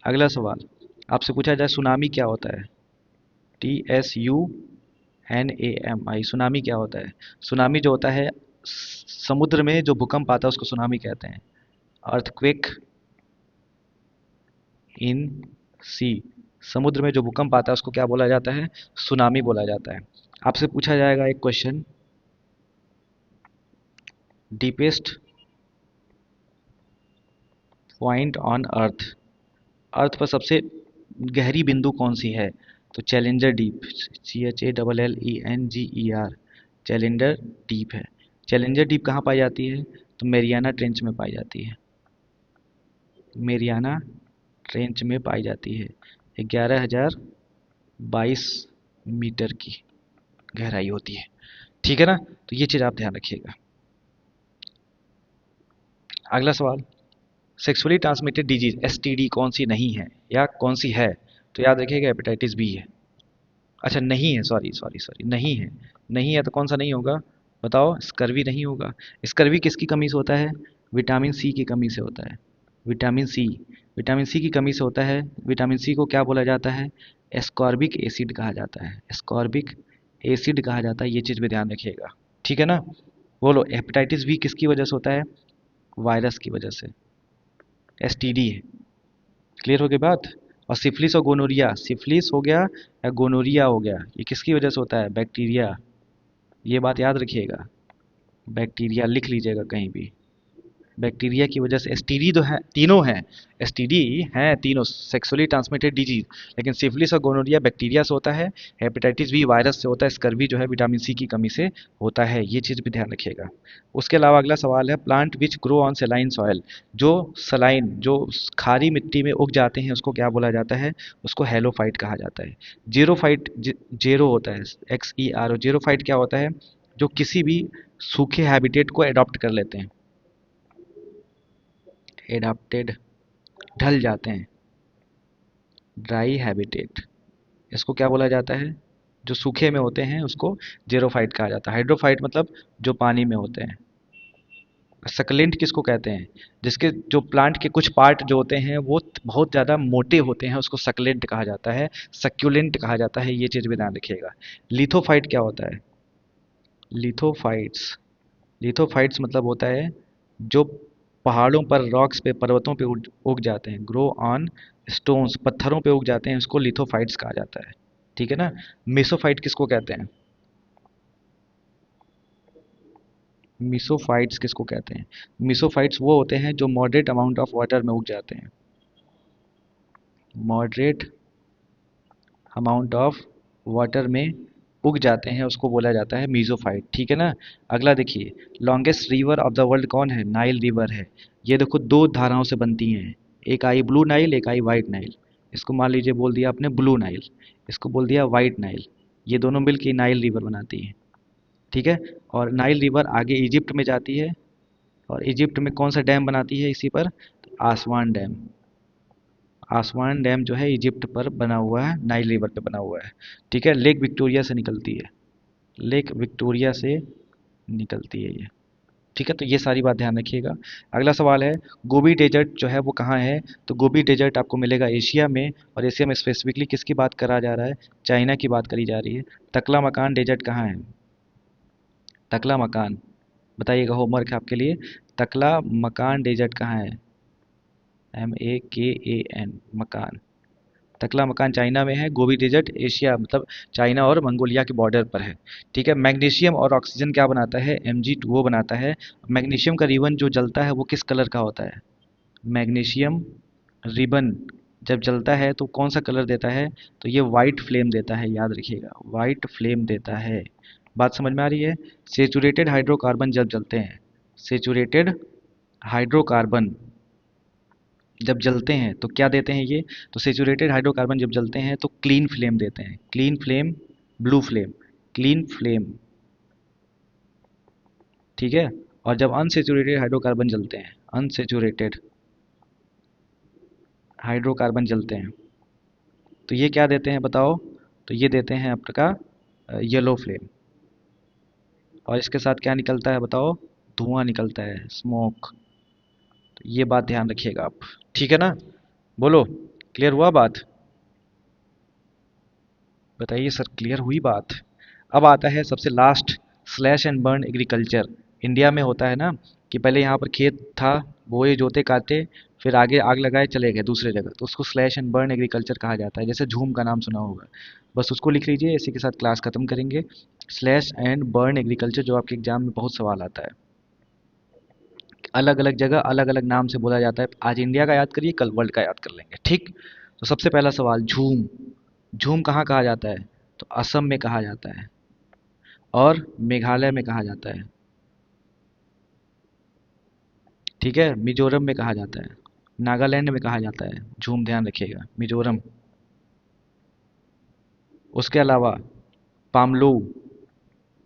अगला सवाल आपसे पूछा जाए, सुनामी क्या होता है? TSUNAMI, सुनामी क्या होता है? सुनामी जो होता है, समुद्र में जो भूकंप आता है उसको सुनामी कहते हैं। अर्थक्वेक इन सी, समुद्र में जो भूकंप आता है उसको क्या बोला जाता है? सुनामी बोला जाता है। आपसे पूछा जाएगा एक question, deepest point on earth, earth पर सबसे गहरी बिंदु कौन सी है? तो Challenger Deep, CHALLENGER, Challenger Deep है। चैलेंजर डीप कहाँ पाई जाती है? तो मेरियाना ट्रेंच में पाई जाती है, मेरियाना ट्रेंच में पाई जाती है। 11,022 मीटर की गहराई होती है, ठीक है ना। तो ये चीज़ आप ध्यान रखिएगा। अगला सवाल, सेक्सुअली ट्रांसमिटेड डिजीज STD कौन सी नहीं है या कौन सी है? तो याद रखिएगा हेपेटाइटिस बी है। अच्छा नहीं है, सॉरी सॉरी सॉरी, नहीं है। नहीं है तो कौन सा नहीं होगा बताओ? स्कर्वी नहीं होगा। स्कर्वी किसकी कमी से होता है? विटामिन सी की कमी से होता है। विटामिन सी, विटामिन सी की कमी से होता है। विटामिन सी को क्या बोला जाता है? एस्कॉर्बिक एसिड कहा जाता है, एस्कॉर्बिक एसिड कहा जाता है। ये चीज़ भी ध्यान रखिएगा, ठीक है ना। बोलो, हेपेटाइटिस बी किसकी वजह से होता है? वायरस की वजह से, STD है। क्लियर हो गई बात। और सिफिलिस और गोनोरिया, सिफिलिस हो गया या गोनोरिया हो गया, ये किसकी वजह से होता है? बैक्टीरिया। ये बात याद रखिएगा, बैक्टीरिया लिख लीजिएगा कहीं भी। बैक्टीरिया की वजह से STD तो है, तीनों हैं, STD हैं तीनों, सेक्सुअली ट्रांसमिटेड डिजीज। लेकिन सिफिलिस और गोनोरिया बैक्टीरिया से होता है, हेपेटाइटिस बी वायरस से होता है, स्कर्वी जो है विटामिन सी की कमी से होता है। ये चीज़ भी ध्यान रखिएगा। उसके अलावा अगला सवाल है, plant which grow on saline soil, जो सलाइन, जो खारी मिट्टी में उग जाते हैं उसको क्या बोला जाता है? उसको हेलोफाइट कहा जाता है। जीरोफाइट, जेरो होता है, XERO, जीरोफाइट क्या होता है? जो किसी भी सूखे हैबिटेट को अडॉप्ट कर लेते हैं, एडाप्टेड, ढल जाते हैं। ड्राई हैबिटेट, इसको क्या बोला जाता है? जो सूखे में होते हैं उसको जेरोफाइट कहा जाता है। हाइड्रोफाइट मतलब जो पानी में होते हैं। सकलेंट किसको कहते हैं? जिसके जो प्लांट के कुछ पार्ट जो होते हैं वो बहुत ज़्यादा मोटे होते हैं, उसको सकलेंट कहा जाता है, सक्यूलेंट कहा जाता है। ये चीज़ भी ध्यान रखिएगा। लिथोफाइट क्या होता है? लिथोफाइट्स, लिथोफाइट्स मतलब होता है जो पहाड़ों पर, रॉक्स पे, पर्वतों पे उग जाते हैं, ग्रो ऑन स्टोन्स, पत्थरों पे उग जाते हैं, उसको लिथोफाइट्स कहा जाता है, ठीक है ना। मेसोफाइट किसको कहते हैं? मिसोफाइट्स किसको कहते हैं? मिसोफाइट्स वो होते हैं जो मॉडरेट अमाउंट ऑफ वाटर में उग जाते हैं, मॉडरेट अमाउंट ऑफ वाटर में उग जाते हैं, उसको बोला जाता है मीजोफाइट, ठीक है ना। अगला देखिए, longest river of the world कौन है? नाइल रिवर है। ये देखो दो धाराओं से बनती हैं, एक आई ब्लू नाइल, एक आई वाइट नाइल। इसको मान लीजिए बोल दिया आपने ब्लू नाइल, इसको बोल दिया वाइट नाइल। ये दोनों मिलकर नाइल रिवर बनाती हैं, ठीक है। और नाइल रिवर आगे इजिप्ट में जाती है, और इजिप्ट में कौन सा डैम बनाती है इसी पर? तो आसवान डैम। आसवान डैम जो है इजिप्ट पर बना हुआ है, नाइल रिवर पे बना हुआ है, ठीक है। लेक विक्टोरिया से निकलती है, लेक विक्टोरिया से निकलती है ये, ठीक है। तो ये सारी बात ध्यान रखिएगा। अगला सवाल है, गोबी डेजर्ट जो है वो कहाँ है? तो गोबी डेजर्ट आपको मिलेगा एशिया में, और एशिया में स्पेसिफिकली किसकी बात करा जा रहा है? चाइना की बात करी जा रही है। तकला मकान डेजर्ट कहाँ है? तकला मकान, बताइएगा, होमवर्क है आपके लिए। तकला मकान डेजर्ट कहाँ है? MAKAN, मकान। तकला मकान चाइना में है, गोबी डेजर्ट एशिया मतलब चाइना और मंगोलिया के बॉर्डर पर है, ठीक है। मैग्नीशियम और ऑक्सीजन क्या बनाता है? Mg2O बनाता है। मैग्नीशियम का रिबन जो जलता है वो किस कलर का होता है? मैग्नीशियम रिबन जब जलता है तो कौन सा कलर देता है? तो ये वाइट फ्लेम देता है, याद रखिएगा, वाइट फ्लेम देता है। बात समझ में आ रही है? सेचुरेटेड हाइड्रोकार्बन जब जलते हैं, सेचुरेटेड हाइड्रोकार्बन जब जलते हैं तो क्या देते हैं ये? तो सेचुरेटेड हाइड्रोकार्बन जब जलते हैं तो क्लीन फ्लेम देते हैं, clean flame, blue flame, clean flame, ठीक है। और जब अनसेचुरेटेड हाइड्रोकार्बन जलते हैं, अनसेचुरेटेड हाइड्रोकार्बन जलते हैं तो ये क्या देते हैं बताओ? तो ये देते हैं आपका येलो फ्लेम। और इसके साथ क्या निकलता है बताओ? धुआं निकलता है, स्मोक। तो ये बात ध्यान रखिएगा आप, ठीक है ना। बोलो, क्लियर हुआ बात? बताइए सर, क्लियर हुई बात? अब आता है सबसे last, slash and burn agriculture. India में होता है ना कि पहले यहाँ पर खेत था, बोए जोते काटे, फिर आगे आग लगाए चले गए दूसरे जगह, तो उसको स्लैश एंड बर्न एग्रीकल्चर कहा जाता है। जैसे झूम का नाम सुना होगा, बस उसको लिख लीजिए, इसी के साथ क्लास खत्म करेंगे। स्लैश एंड बर्न एग्रीकल्चर जो आपके एग्जाम में बहुत सवाल आता है। अलग अलग जगह अलग अलग नाम से बोला जाता है। आज इंडिया का याद करिए, कल वर्ल्ड का याद कर लेंगे, ठीक। तो सबसे पहला सवाल, झूम। झूम कहाँ कहा जाता है? तो असम में कहा जाता है और मेघालय में कहा जाता है, ठीक है। मिजोरम में कहा जाता है, नागालैंड में कहा जाता है झूम, ध्यान रखिएगा, मिजोरम। उसके अलावा पामलू,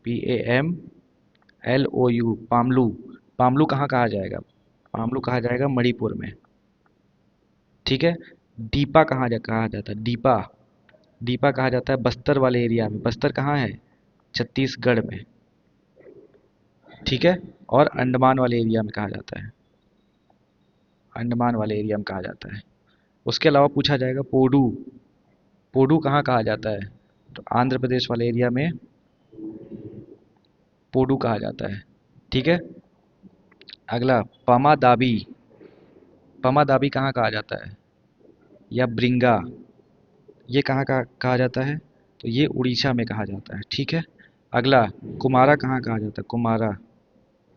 PAMLOU, पामलू। पामलू कहाँ कहा जाएगा? पामलू कहा जाएगा मणिपुर में, ठीक है। डीपा कहा जाता है? डीपा, डीपा कहा जाता है बस्तर वाले एरिया में। बस्तर कहाँ है? छत्तीसगढ़ में, ठीक है। और अंडमान वाले एरिया में कहा जाता है, अंडमान वाले एरिया में कहा जाता है। उसके अलावा पूछा जाएगा पोडू। पोडू कहाँ कहा जाता है? तो आंध्र प्रदेश वाले एरिया में पोडू कहा जाता है, ठीक है। अगला पमा दाबी। पमा दाबी कहाँ कहा जाता है? या ब्रिंगा, ये कहाँ कहा जाता है? तो ये उड़ीसा में कहा जाता है, ठीक है। अगला कुमारा कहाँ कहा जाता है? कुमारा,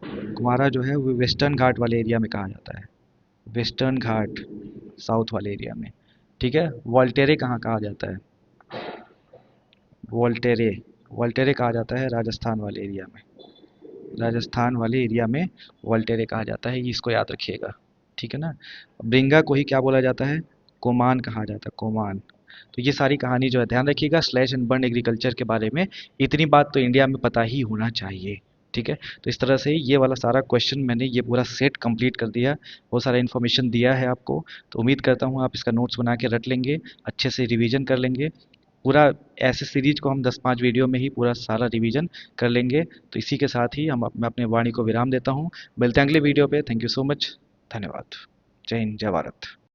कुमारा जो है वो वेस्टर्न घाट वाले एरिया में कहा जाता है, वेस्टर्न घाट, साउथ वाले एरिया में, ठीक है। वॉल्टेरे कहाँ कहा जाता है? वॉल्टेरे, वॉल्टेरे कहा जाता है राजस्थान वाले एरिया में, राजस्थान वाले एरिया में वॉल्टेरे कहा जाता है, इसको याद रखिएगा, ठीक है ना। ब्रिंगा को ही क्या बोला जाता है? कोमान कहा जाता है, कोमान। तो ये सारी कहानी जो है ध्यान रखिएगा, स्लैश एंड बर्न एग्रीकल्चर के बारे में इतनी बात तो इंडिया में पता ही होना चाहिए, ठीक है। तो इस तरह से ये वाला सारा क्वेश्चन मैंने ये पूरा सेट कंप्लीट कर दिया, बहुत सारा इन्फॉर्मेशन दिया है आपको। तो उम्मीद करता हूँ आप इसका नोट्स बना के रख लेंगे, अच्छे से रिवीजन कर लेंगे पूरा। ऐसे सीरीज को हम 10-5 वीडियो में ही पूरा सारा रिवीजन कर लेंगे। तो इसी के साथ ही मैं अपने वाणी को विराम देता हूँ। मिलते हैं अगले वीडियो पे। थैंक यू सो मच, धन्यवाद। जय हिंद, जय भारत।